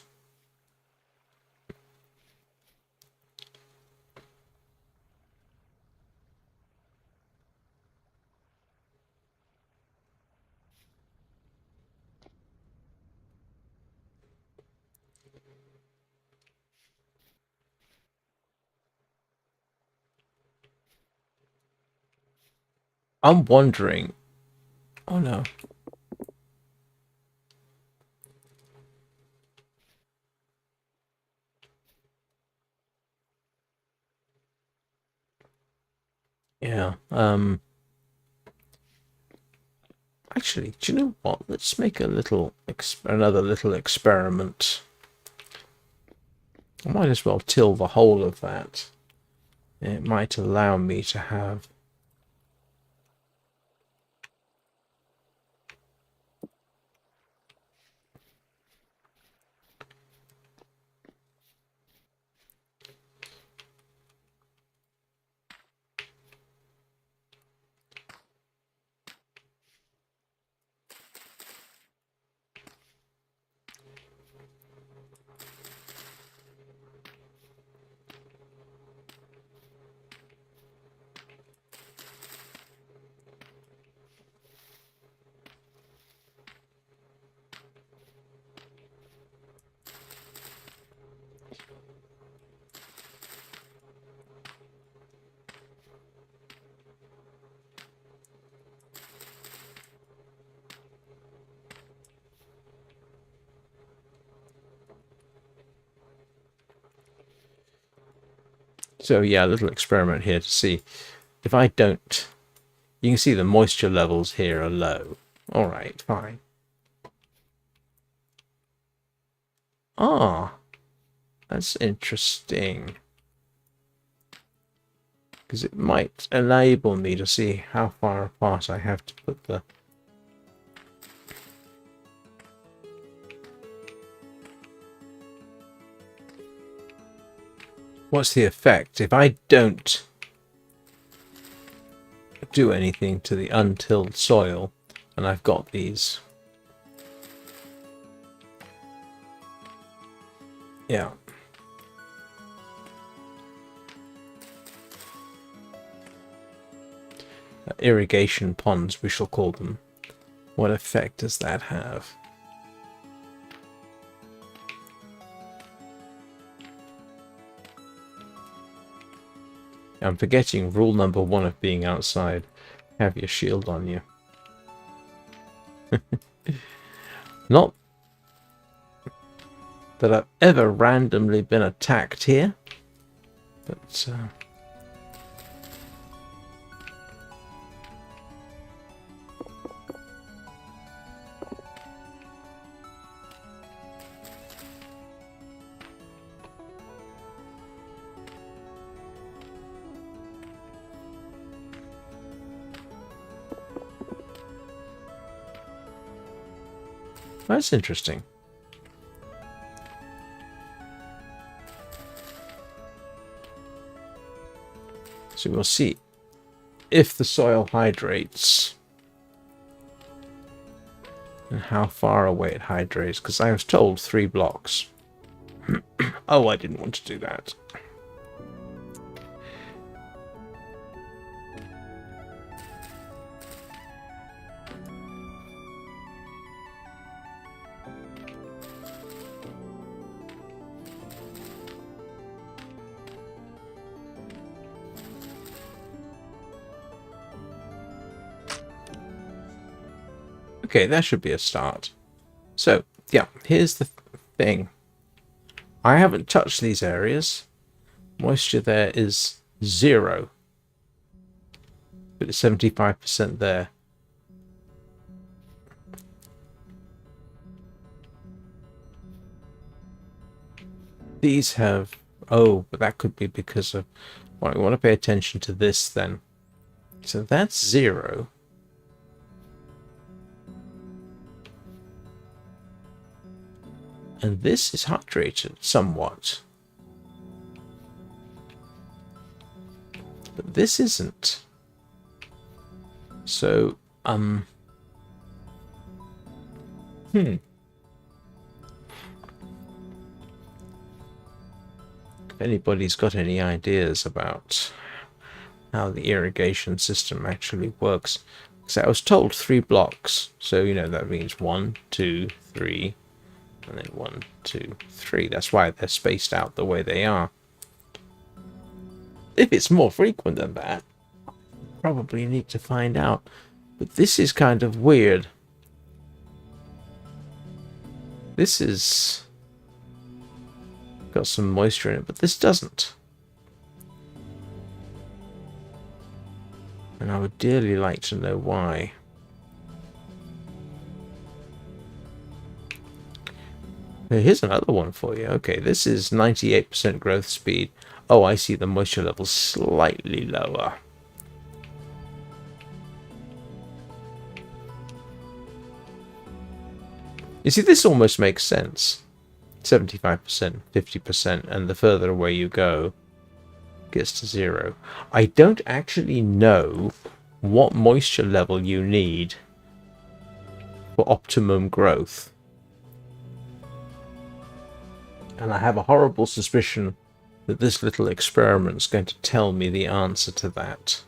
I'm wondering... Oh no. Yeah. Actually, do you know what? Let's make a little another little experiment. I might as well till the whole of that. It might allow me to have... So yeah, a little experiment here to see if I don't... You can see the moisture levels here are low. All right, fine. Ah, that's interesting. Because it might enable me to see how far apart I have to put the... What's the effect if I don't do anything to the untilled soil and I've got these? Yeah. Irrigation ponds, we shall call them. What effect does that have? I'm forgetting rule number 1 of being outside. Have your shield on you. Not that I've ever randomly been attacked here, but that's interesting. So we'll see if the soil hydrates and how far away it hydrates, because I was told 3 blocks. Oh, I didn't want to do that. Okay, that should be a start. So, yeah, here's the thing. I haven't touched these areas. Moisture there is 0. But it's 75% there. These have... Oh, but that could be because of... Well, we want to pay attention to this then. So that's 0. And this is hydrated somewhat. But this isn't. So, If anybody's got any ideas about how the irrigation system actually works. So I was told 3 blocks. So, you know, that means 1, 2, 3... and then 1, 2, 3. That's why they're spaced out the way they are. If it's more frequent than that, probably need to find out. But this is kind of weird. This is got some moisture in it, but this doesn't. And I would dearly like to know why. Here's another one for you. Okay, this is 98% growth speed. Oh, I see the moisture level slightly lower. You see, this almost makes sense. 75%, 50%, and the further away you go, it gets to 0. I don't actually know what moisture level you need for optimum growth. And I have a horrible suspicion that this little experiment's going to tell me the answer to that.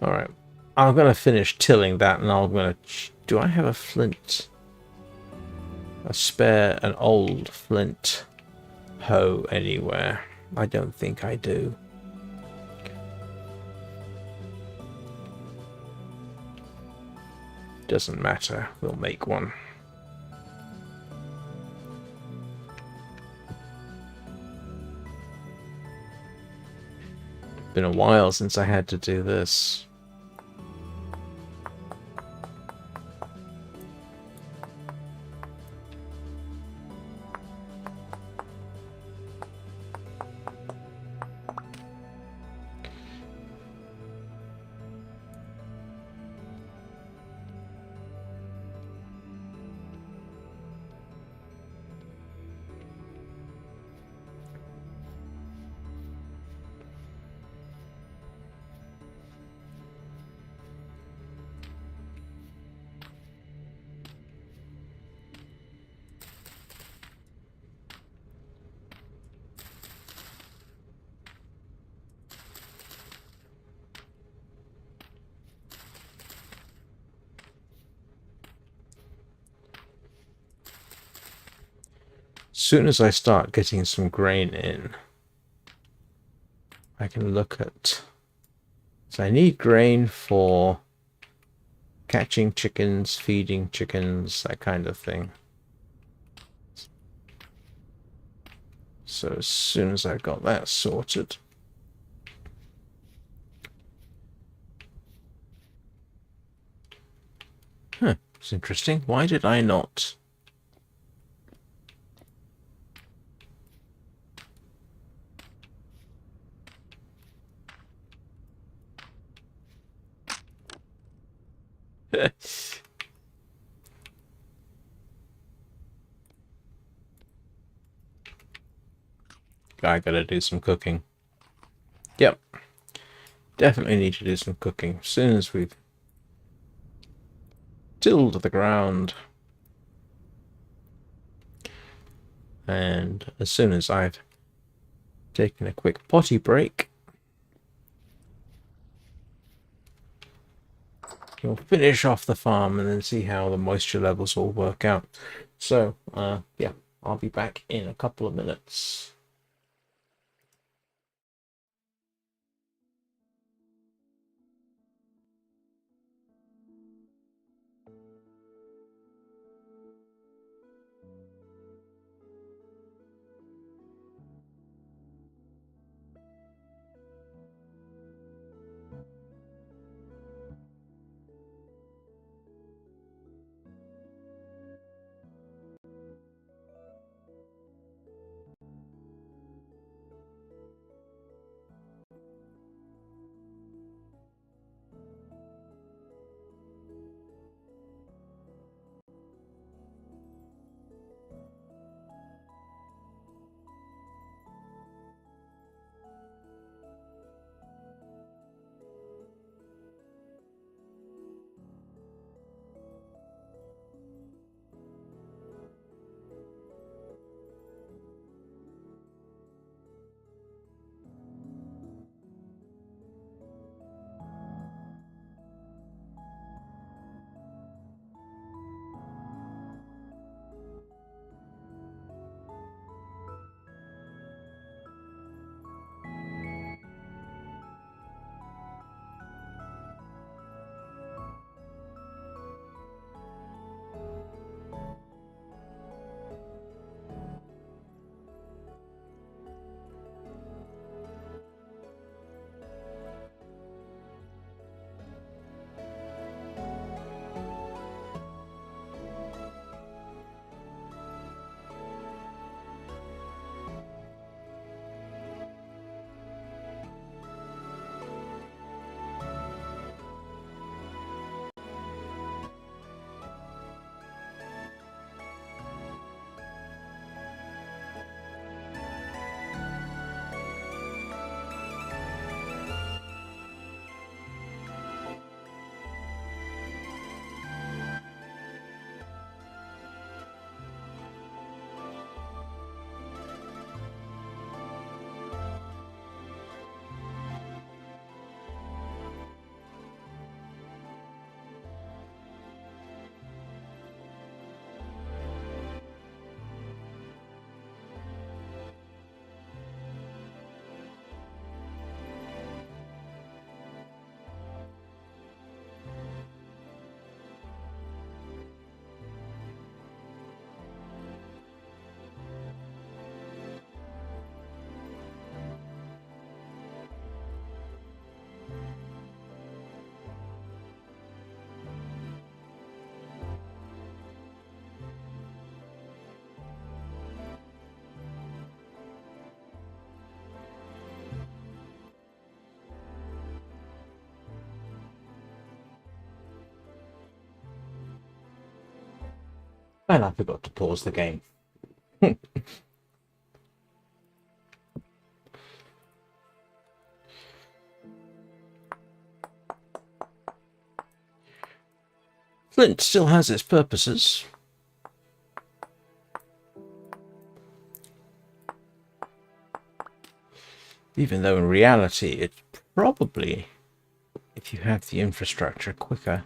Alright, I'm going to finish tilling that, and I'm going to... Do I have a flint? A spare, an old flint hoe anywhere? I don't think I do. Doesn't matter, we'll make one. Been a while since I had to do this. Soon as I start getting some grain in, I can look at... So I need grain for catching chickens, feeding chickens, that kind of thing. So as soon as I got that sorted, it's interesting. Why did I not? I gotta do some cooking. Yep. Definitely need to do some cooking. As soon as we've tilled the ground. And as soon as I've taken a quick potty break, we'll finish off the farm and then see how the moisture levels all work out. So, yeah, I'll be back in a couple of minutes. And I forgot to pause the game. Flint still has its purposes. Even though in reality it's probably, if you have the infrastructure, quicker.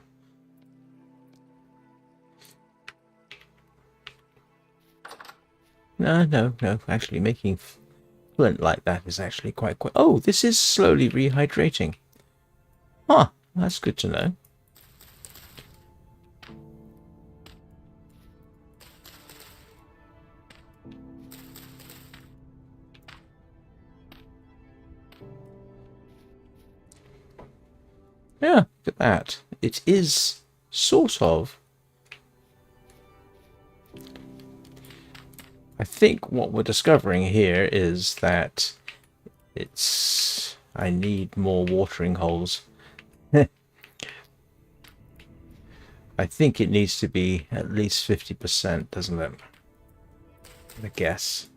No. Actually, making flint like that is actually quite quick. Oh, this is slowly rehydrating. Huh, that's good to know. that. It is sort of... I think what we're discovering here is that it's... I need more watering holes. I think it needs to be at least 50%, doesn't it? I guess.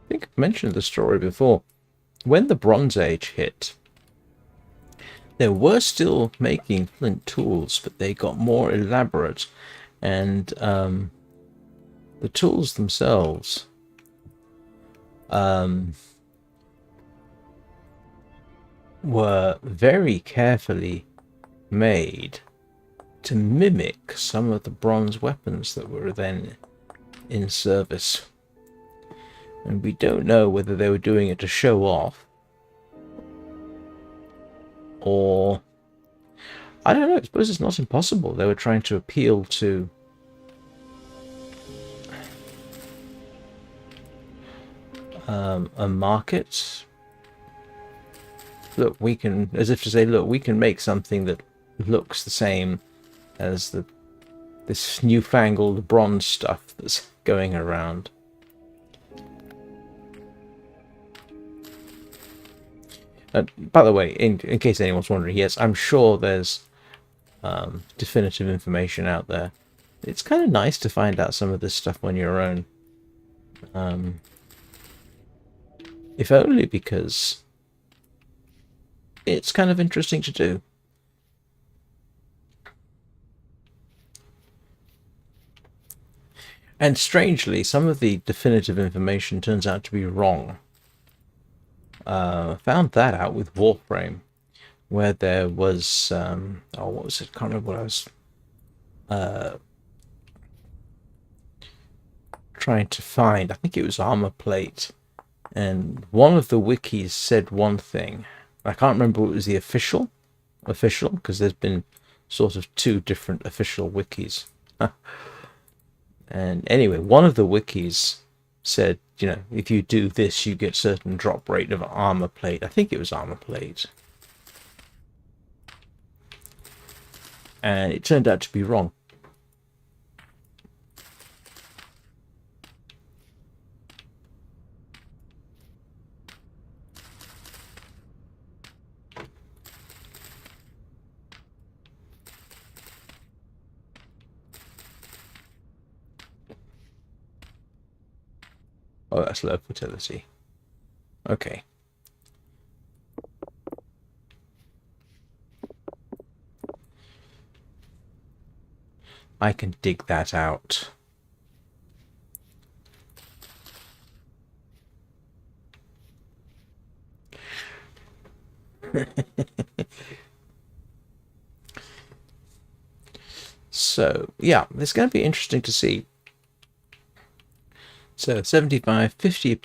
I think I've mentioned the story before. When the Bronze Age hit, they were still making flint tools, but they got more elaborate, and the tools themselves were very carefully made to mimic some of the bronze weapons that were then in service. And we don't know whether they were doing it to show off, or I don't know, I suppose it's not impossible. They were trying to appeal to a market. Look, we can, as if to say, look, we can make something that looks the same as this newfangled bronze stuff that's going around. By the way, in case anyone's wondering, yes, I'm sure there's definitive information out there. It's kind of nice to find out some of this stuff on your own. If only because it's kind of interesting to do. And strangely, some of the definitive information turns out to be wrong. Found that out with Warframe, where there was what was it? Can't remember what I was trying to find. I think it was armor plate, and one of the wikis said one thing. I can't remember what was the official, because there's been sort of two different official wikis. And anyway, one of the wikis said, you know, if you do this, you get certain drop rate of armor plate. I think it was armor plate. And it turned out to be wrong. Oh, that's low fertility. Okay. I can dig that out. So, yeah, it's going to be interesting to see. So 75, 50,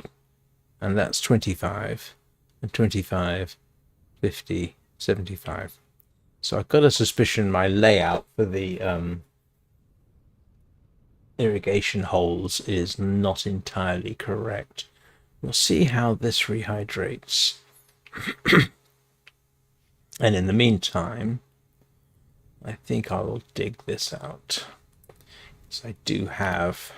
and that's 25, and 25, 50, 75. So I've got a suspicion my layout for the irrigation holes is not entirely correct. We'll see how this rehydrates. And in the meantime, I think I will dig this out. So I do have...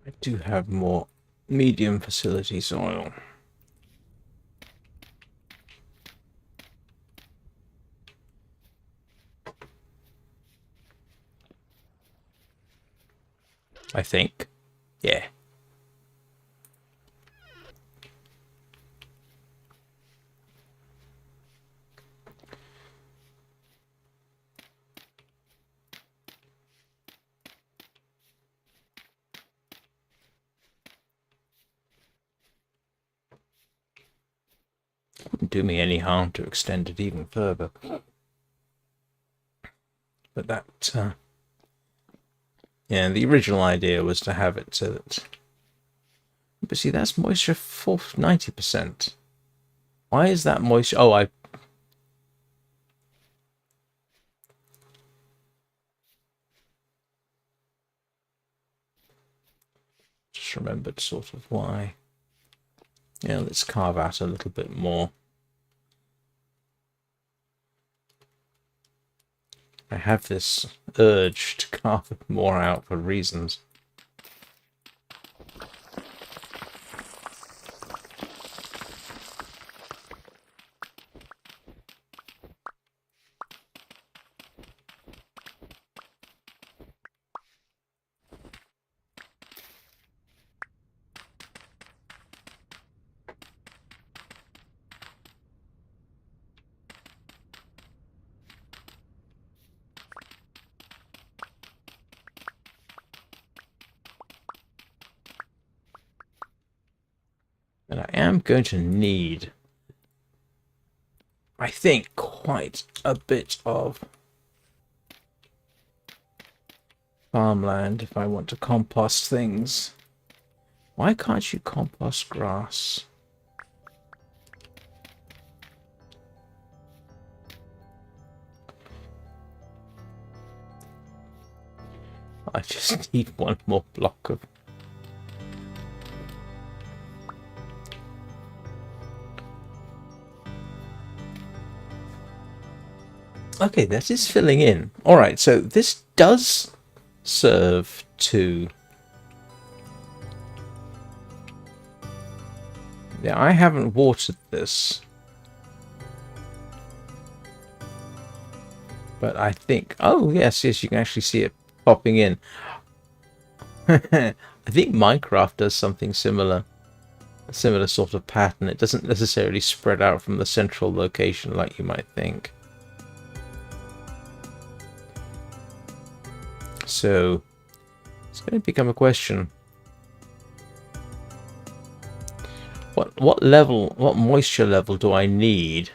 I do have more medium facility soil. I think. Yeah. Wouldn't do me any harm to extend it even further. But that, yeah, the original idea was to have it so that... But see, that's moisture for 90%. Why is that moisture? Oh, I... just remembered sort of why. Yeah, let's carve out a little bit more. I have this urge to carve more out for reasons. And I am going to need, I think, quite a bit of farmland if I want to compost things. Why can't you compost grass? I just need one more block of... Okay, that is filling in. Alright, so this does serve to... Yeah, I haven't watered this. But I think... Oh, yes, you can actually see it popping in. I think Minecraft does something similar. A similar sort of pattern. It doesn't necessarily spread out from the central location like you might think. So, it's going to become a question. What level, what moisture level do I need?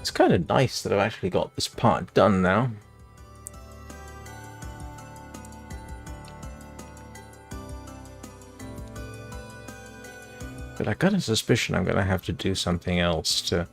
It's kind of nice that I've actually got this part done now. But I got a suspicion I'm going to have to do something else to...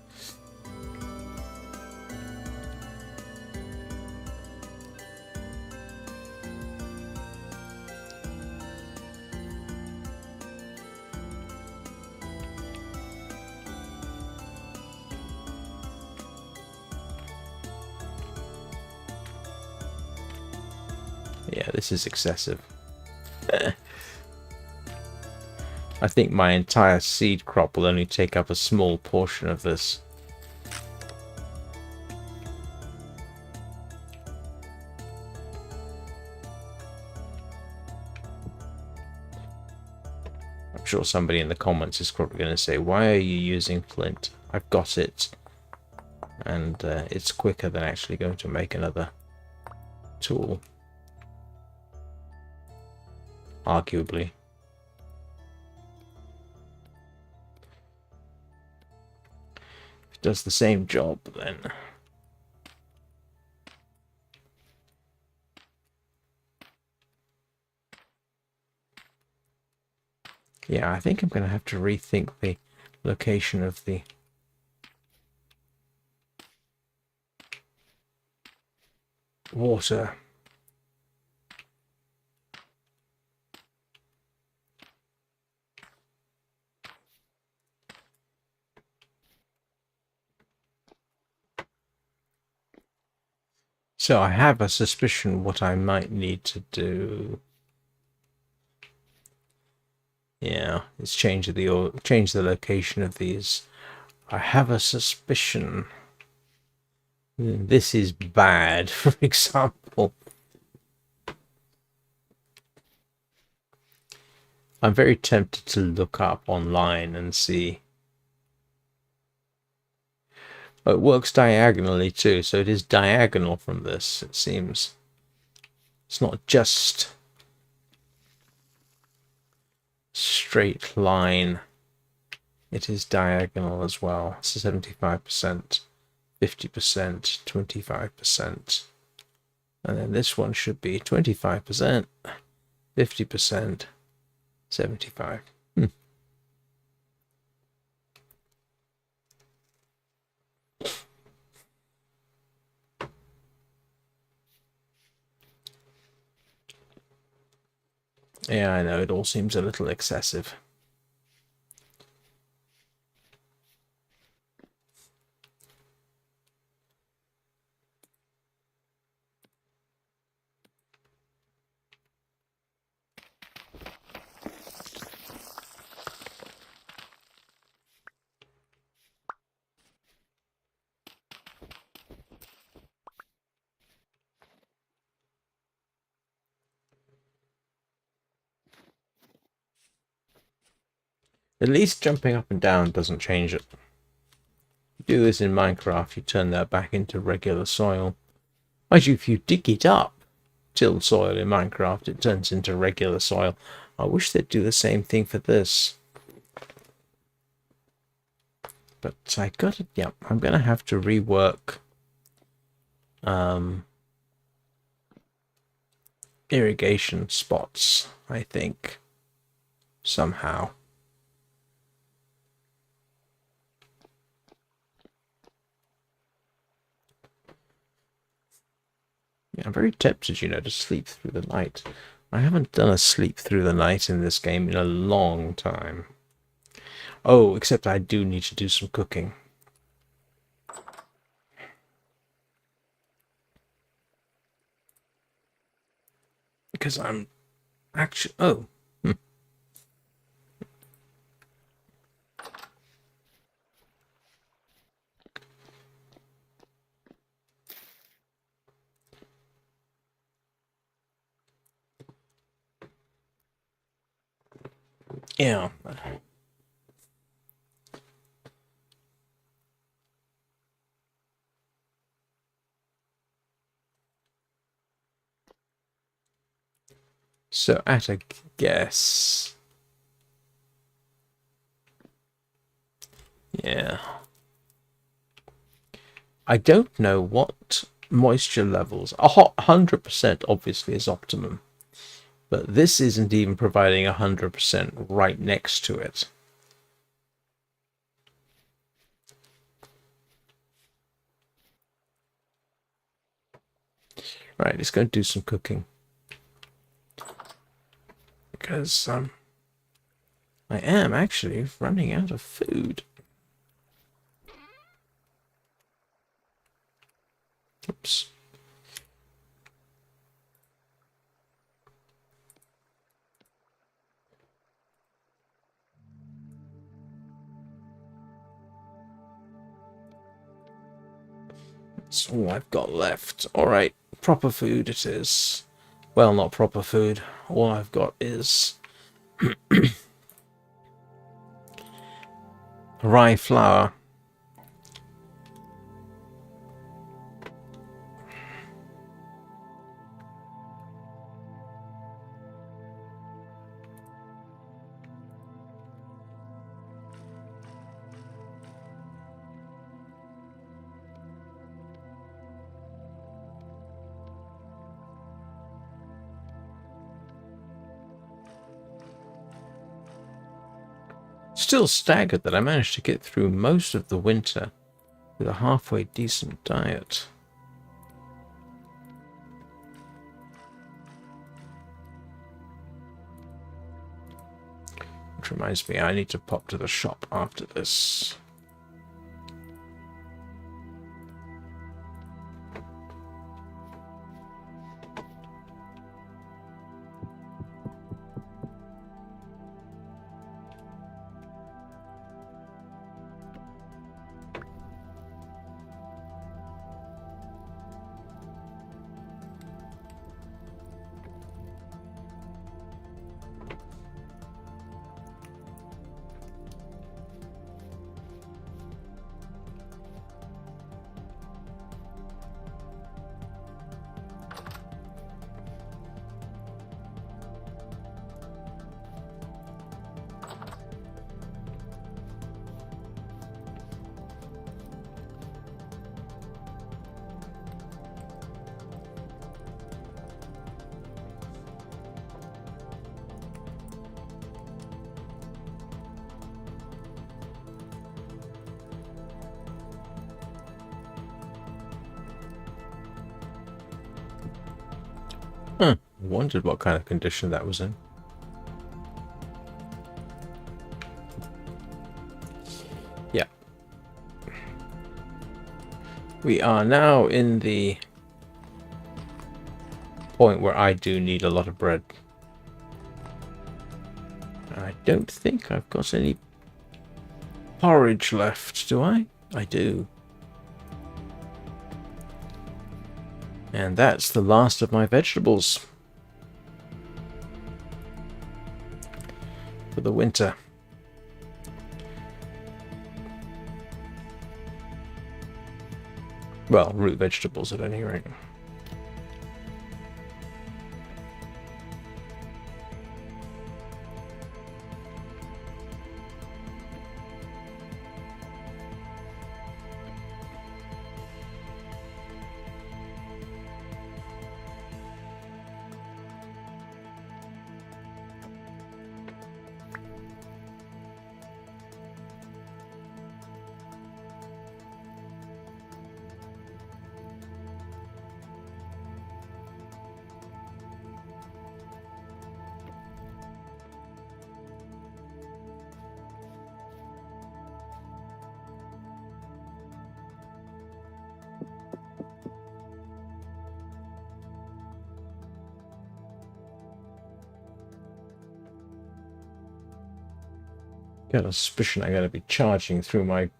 Yeah, this is excessive. I think my entire seed crop will only take up a small portion of this. I'm sure somebody in the comments is probably going to say, why are you using flint? I've got it. And it's quicker than actually going to make another tool. Arguably. If it does the same job, then... Yeah, I think I'm going to have to rethink the location of the... water. So I have a suspicion what I might need to do. Yeah, it's change the location of these. I have a suspicion. This is bad, for example. I'm very tempted to look up online and see. Oh, it works diagonally too, so it is diagonal from this, it seems. It's not just straight line. It is diagonal as well. So 75%, 50%, 25%. And then this one should be 25%, 50%, 75%. Yeah, I know, it all seems a little excessive. At least jumping up and down doesn't change it. You do this in Minecraft, you turn that back into regular soil. Actually, if you dig it up, tilled soil in Minecraft, it turns into regular soil. I wish they'd do the same thing for this. But I got it. Yeah, I'm gonna have to rework irrigation spots, I think, somehow. Yeah, I'm very tempted, you know, to sleep through the night. I haven't done a sleep through the night in this game in a long time. Oh, except I do need to do some cooking. Because I'm actually... Oh. Yeah. So, at a guess... Yeah. I don't know what moisture levels... 100% obviously is optimum. But this isn't even providing 100% right next to it. Right, let's go do some cooking. Because I am actually running out of food. Oops. That's all I've got left. Alright, proper food it is. Well, not proper food. All I've got is rye flour. Still staggered that I managed to get through most of the winter with a halfway decent diet. Which reminds me, I need to pop to the shop after this. Huh. Wondered what kind of condition that was in. Yeah. We are now in the point where I do need a lot of bread. I don't think I've got any porridge left, do I? I do. And that's the last of my vegetables for the winter. Well, root vegetables at any rate. Got a suspicion I'm going to be charging through my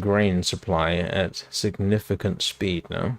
grain supply at significant speed now.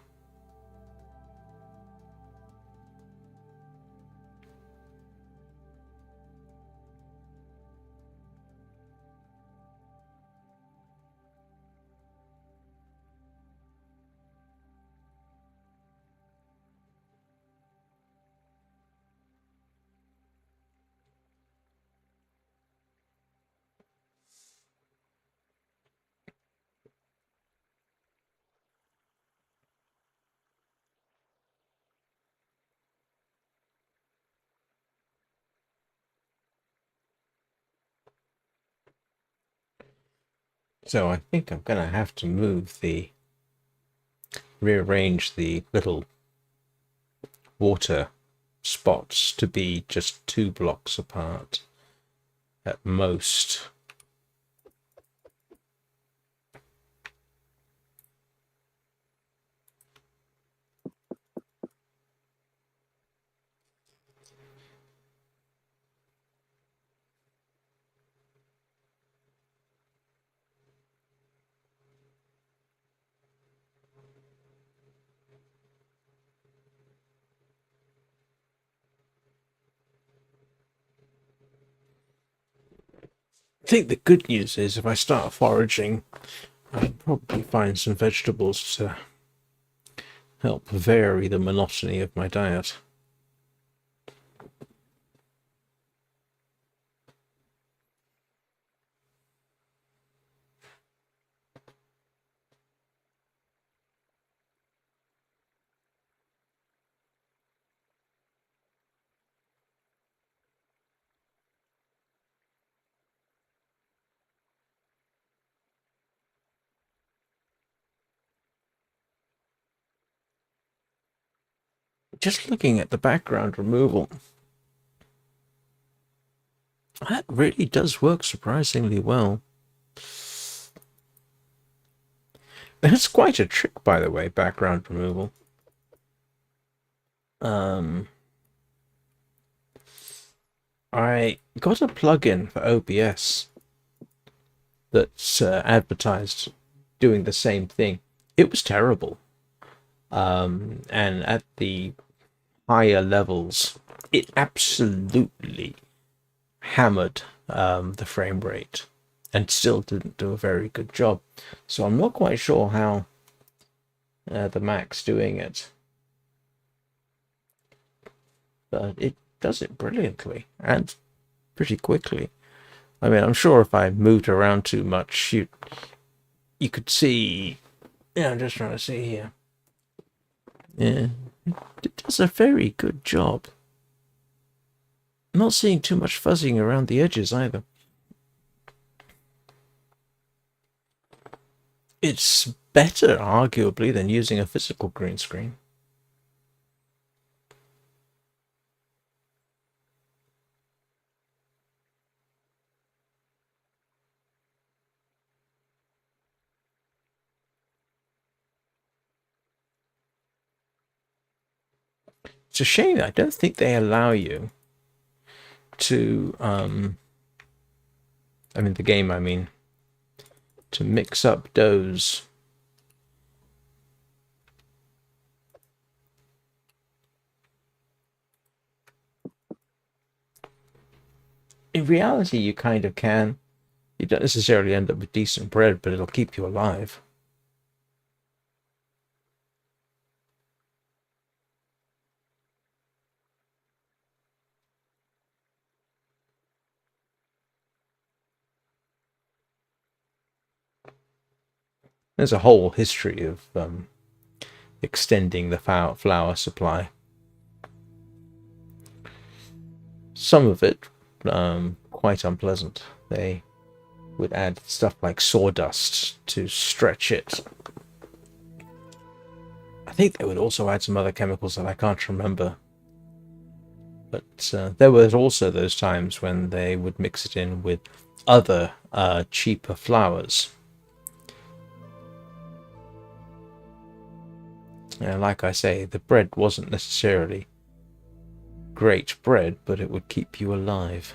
So I think I'm going to have to rearrange the little water spots to be just 2 blocks apart at most. I think the good news is if I start foraging, I'll probably find some vegetables to help vary the monotony of my diet. Just looking at the background removal, that really does work surprisingly well. That's quite a trick, by the way, background removal. I got a plugin for OBS that's advertised doing the same thing. It was terrible. And at the higher levels, it absolutely hammered the frame rate and still didn't do a very good job. So I'm not quite sure how the Mac's doing it, but it does it brilliantly and pretty quickly. I mean, I'm sure if I moved around too much, you could see. Yeah, I'm just trying to see here. Yeah, it does a very good job. I'm not seeing too much fuzzing around the edges either. It's better, arguably, than using a physical green screen. It's a shame. I don't think they allow you to, I mean, the game, I mean, to mix up doughs. In reality, you kind of can. You don't necessarily end up with decent bread, but it'll keep you alive. There's a whole history of extending the flour supply. Some of it quite unpleasant. They would add stuff like sawdust to stretch it. I think they would also add some other chemicals that I can't remember. But there was also those times when they would mix it in with other cheaper flours. Like I say, the bread wasn't necessarily great bread, but it would keep you alive.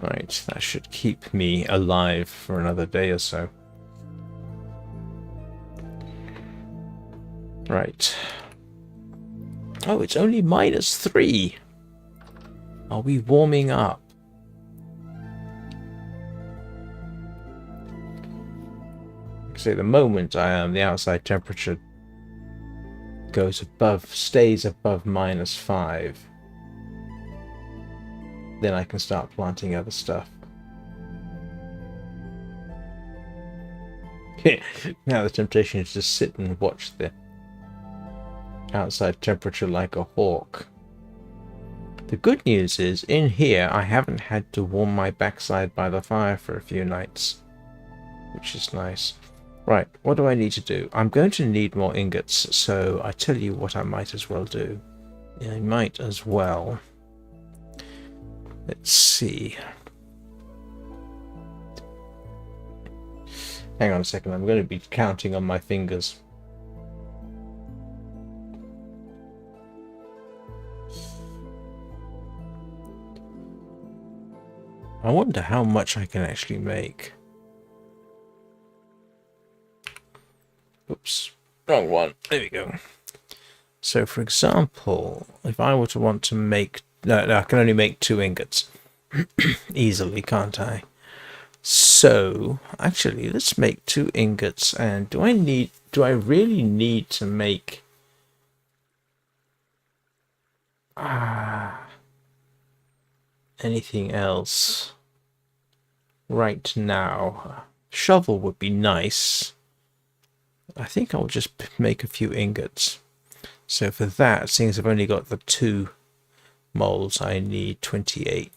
Right, that should keep me alive for another day or so. Right. Oh, it's only -3. Are we warming up? Because at the moment the outside temperature stays above -5. Then I can start planting other stuff. Now the temptation is to sit and watch the outside temperature like a hawk. The good news is, in here, I haven't had to warm my backside by the fire for a few nights, which is nice. Right, what do I need to do? I'm going to need more ingots, so I tell you what I might as well do. I might as well. Let's see. Hang on a second, I'm going to be counting on my fingers. I wonder how much I can actually make. Oops, wrong one. There we go. So, for example, if I were to want to make... No, I can only make 2 ingots. Easily, can't I? So, actually, let's make 2 ingots. And do I really need to make... anything else right now? Shovel would be nice. I think I'll just make a few ingots. So for that, seeing as I've only got the 2 molds, I need 28.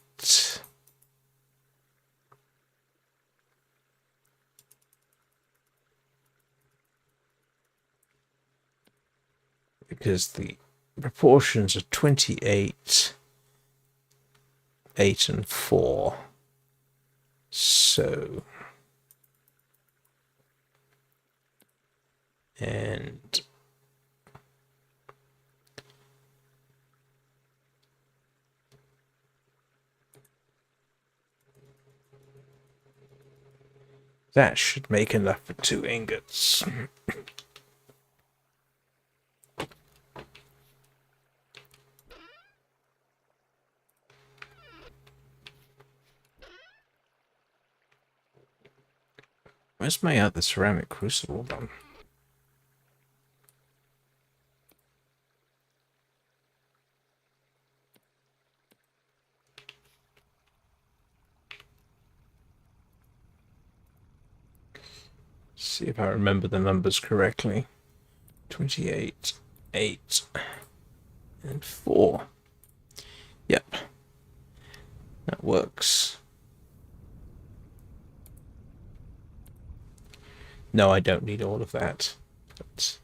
Because the proportions are 28, 8 and 4. So... and... that should make enough for 2 ingots. Where's my other ceramic crucible then? See if I remember the numbers correctly. 28, 8, and 4. Yep. That works. No, I don't need all of that. But...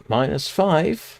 -5.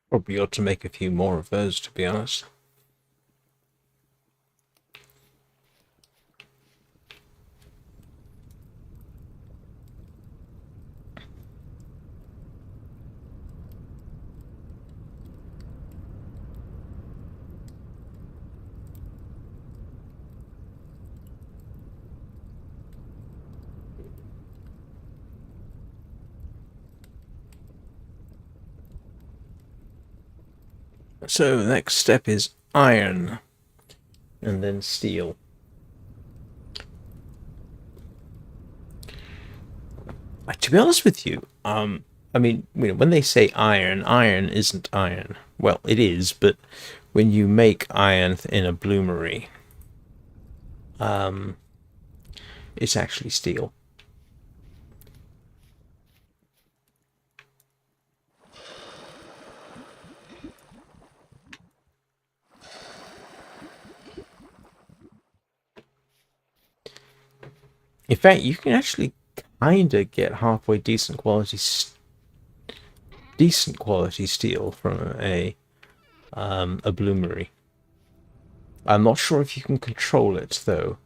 Probably ought to make a few more of those, to be honest. So the next step is iron, and then steel. To be honest with you, I mean, when they say iron, iron isn't iron. Well, it is, but when you make iron in a bloomery, it's actually steel. In fact, you can actually kind of get halfway decent quality steel from a bloomery. I'm not sure if you can control it though.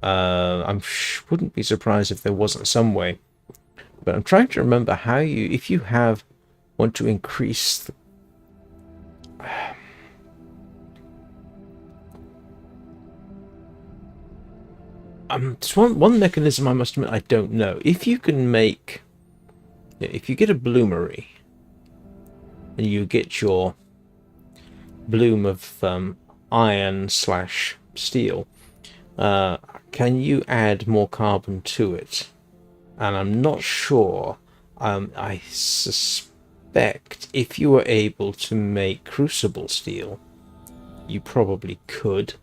I wouldn't be surprised if there wasn't some way. But I'm trying to remember how if you want to increase the, it's one mechanism I must admit I don't know. If you can make, if you get a bloomery and you get your bloom of iron / steel, can you add more carbon to it? And I'm not sure. I suspect if you were able to make crucible steel, you probably could.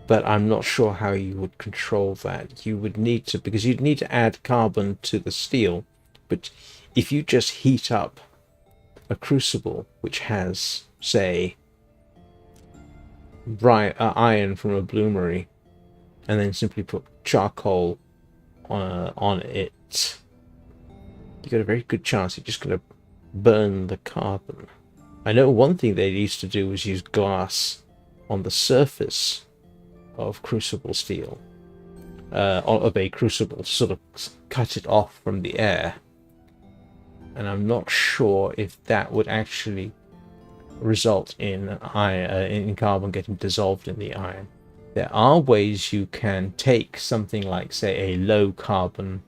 But I'm not sure how you would control that. You would need to, because you'd need to add carbon to the steel. But if you just heat up a crucible which has, say, iron from a bloomery, and then simply put charcoal on it, you got a very good chance you're just going to burn the carbon. I know one thing they used to do was use glass on the surface of crucible steel, of a crucible, sort of cut it off from the air. And I'm not sure if that would actually result in in carbon getting dissolved in the iron. There are ways you can take something like, say, a low carbon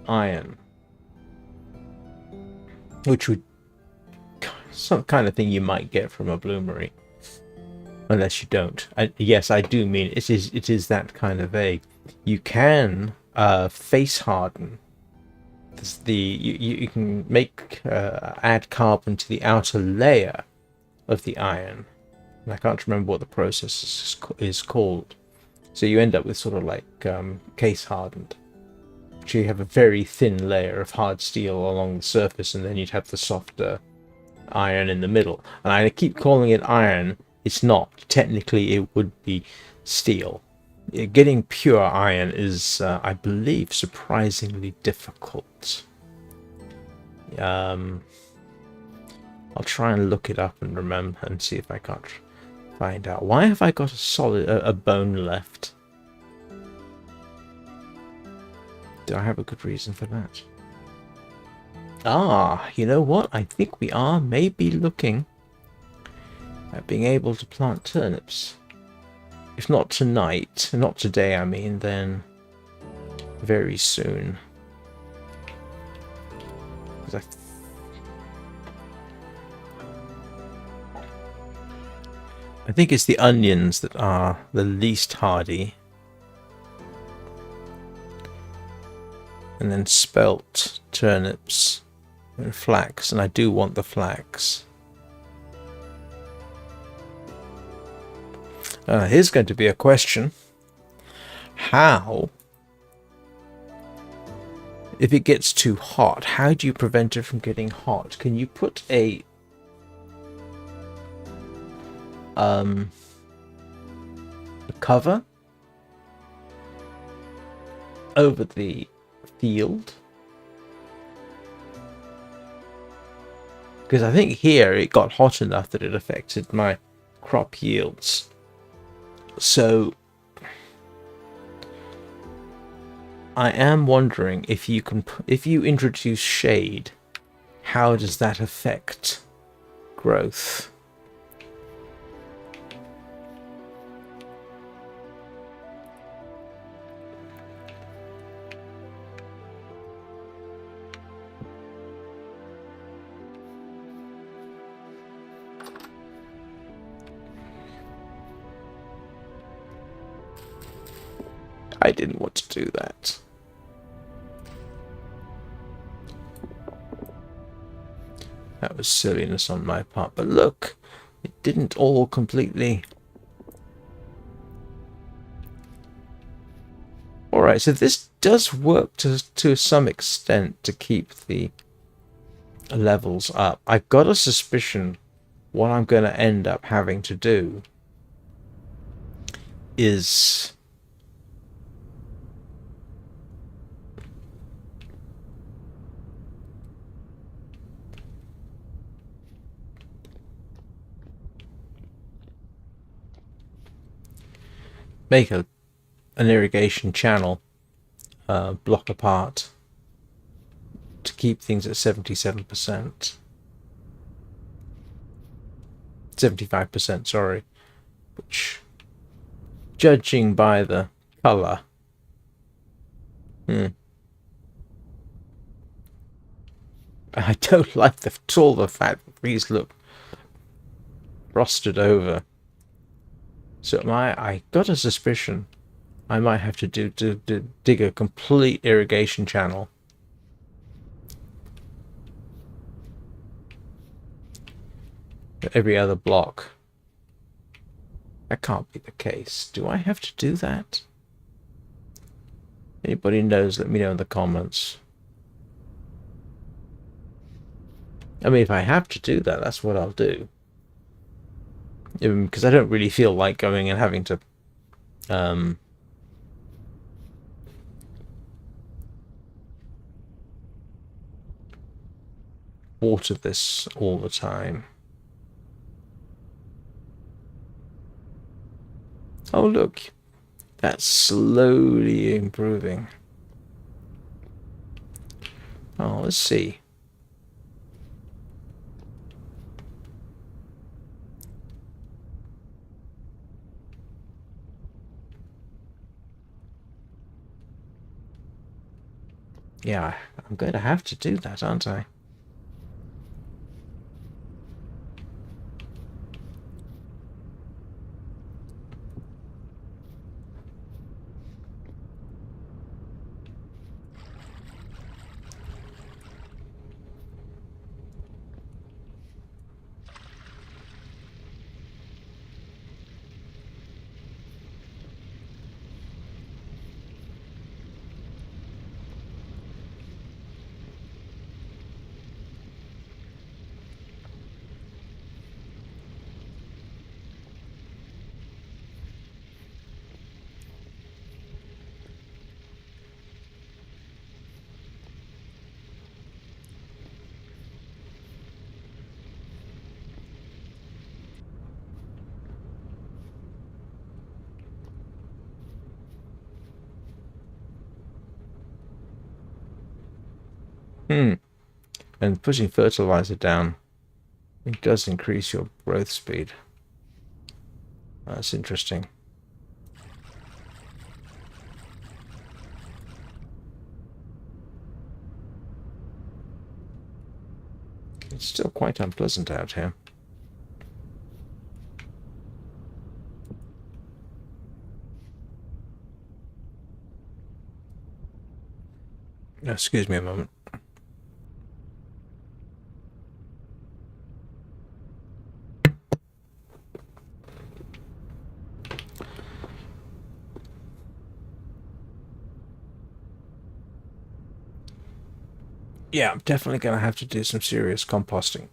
iron, which would some kind of thing you might get from a bloomery, unless you don't. Yes, I do mean it is that kind of a. You can face harden. You can make add carbon to the outer layer of the iron. And I can't remember what the process is called. So you end up with sort of like case hardened. So you have a very thin layer of hard steel along the surface, and then you'd have the softer iron in the middle. And I keep calling it iron. It's not. Technically, it would be steel. Getting pure iron is, I believe, surprisingly difficult. I'll try and look it up and remember and see if I can't find out. Why have I got a bone left? Do I have a good reason for that? Ah, you know what? I think we are maybe looking at being able to plant turnips. If not tonight, not today I mean, then very soon. 'Cause I think it's the onions that are the least hardy. And then spelt, turnips, and flax. And I do want the flax. Here's going to be a question. How, if it gets too hot, how do you prevent it from getting hot? Can you put a cover over the field? Because I think here it got hot enough that it affected my crop yields. So I am wondering if you introduce shade, how does that affect growth? I didn't want to do that. That was silliness on my part, but look, it didn't all completely... Alright, so this does work to some extent to keep the levels up. I've got a suspicion what I'm going to end up having to do is... make an irrigation channel block apart to keep things at 77%. 75%, sorry. Which, judging by the colour, I don't like the fact that these look frosted over. So I got a suspicion I might have to dig a complete irrigation channel. Every other block. That can't be the case. Do I have to do that? Anybody knows, let me know in the comments. I mean, if I have to do that, that's what I'll do. Because I don't really feel like going and having to water this all the time. Oh look, that's slowly improving. Oh, let's see. Yeah, I'm going to have to do that, aren't I? And putting fertilizer down, it does increase your growth speed. That's interesting. It's still quite unpleasant out here. Excuse me a moment. Yeah, I'm definitely going to have to do some serious composting.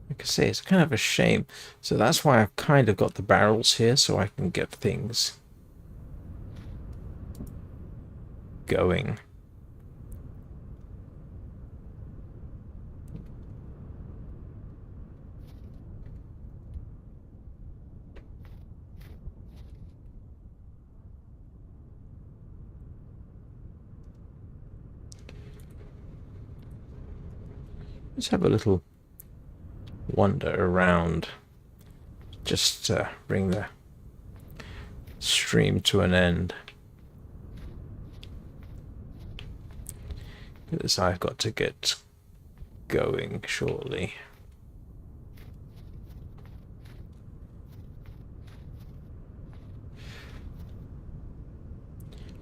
Like I say, it's kind of a shame. So that's why I've kind of got the barrels here, so I can get things going. Let's have a little wander around, just to bring the stream to an end. Because I've got to get going shortly.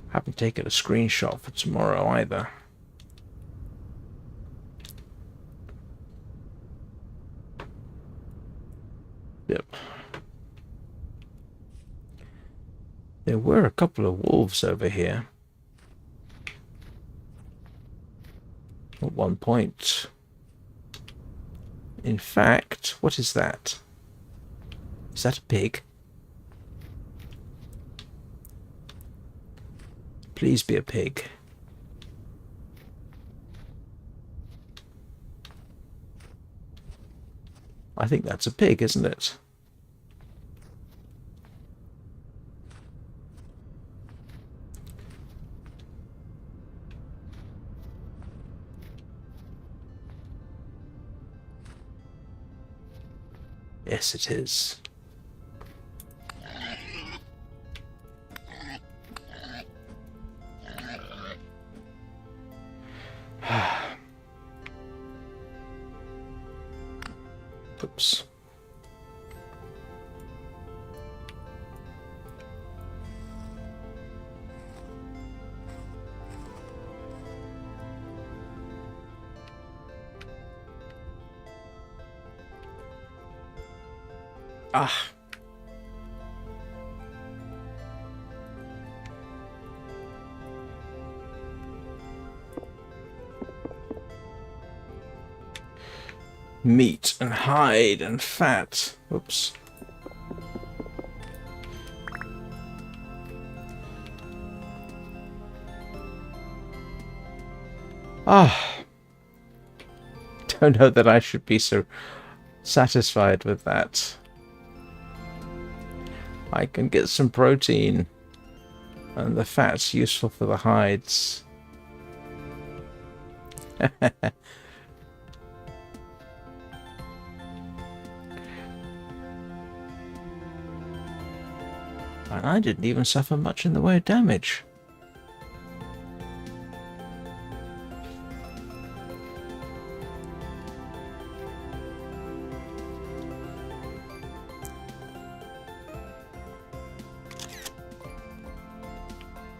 Haven't taken a screenshot for tomorrow either. Yep. There were a couple of wolves over here at one point. In fact, what is that? Is that a pig? Please be a pig. I think that's a pig, isn't it? Yes, it is. Oops. Ah. Meat and hide and fat. Oops. Ah. Don't know that I should be so satisfied with that. I can get some protein, and the fat's useful for the hides. And I didn't even suffer much in the way of damage.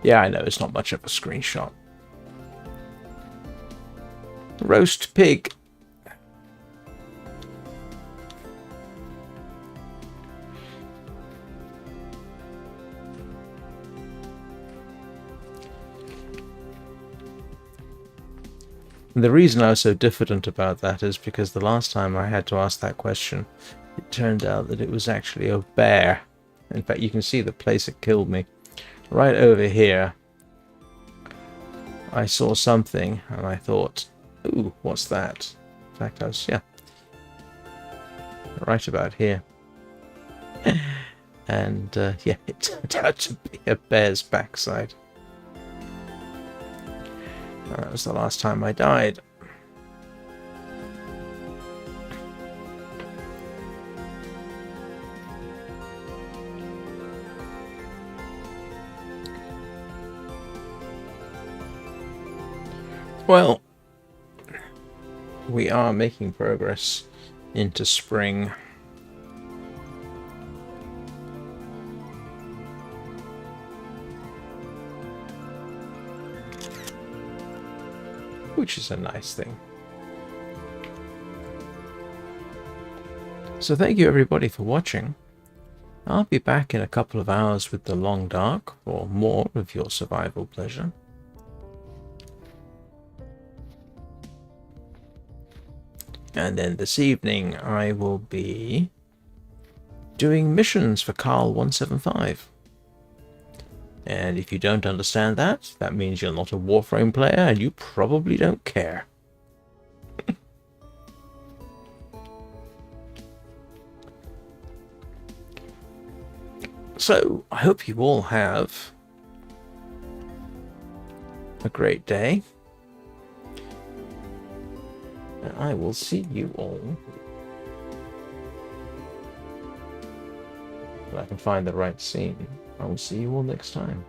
Yeah, I know, it's not much of a screenshot. Roast pig. And the reason I was so diffident about that is because the last time I had to ask that question, it turned out that it was actually a bear. In fact, you can see the place it killed me. Right over here, I saw something and I thought, ooh, what's that? In fact, I was, yeah, right about here. And, yeah, it turned out to be a bear's backside. That was the last time I died. Well, we are making progress into spring. Which is a nice thing. So thank you everybody for watching. I'll be back in a couple of hours with the Long Dark for more of your survival pleasure. And then this evening I will be doing missions for Carl 175. And if you don't understand that, that means you're not a Warframe player and you probably don't care. So, I hope you all have a great day. And I will see you all. If I can find the right scene, I will see you all next time.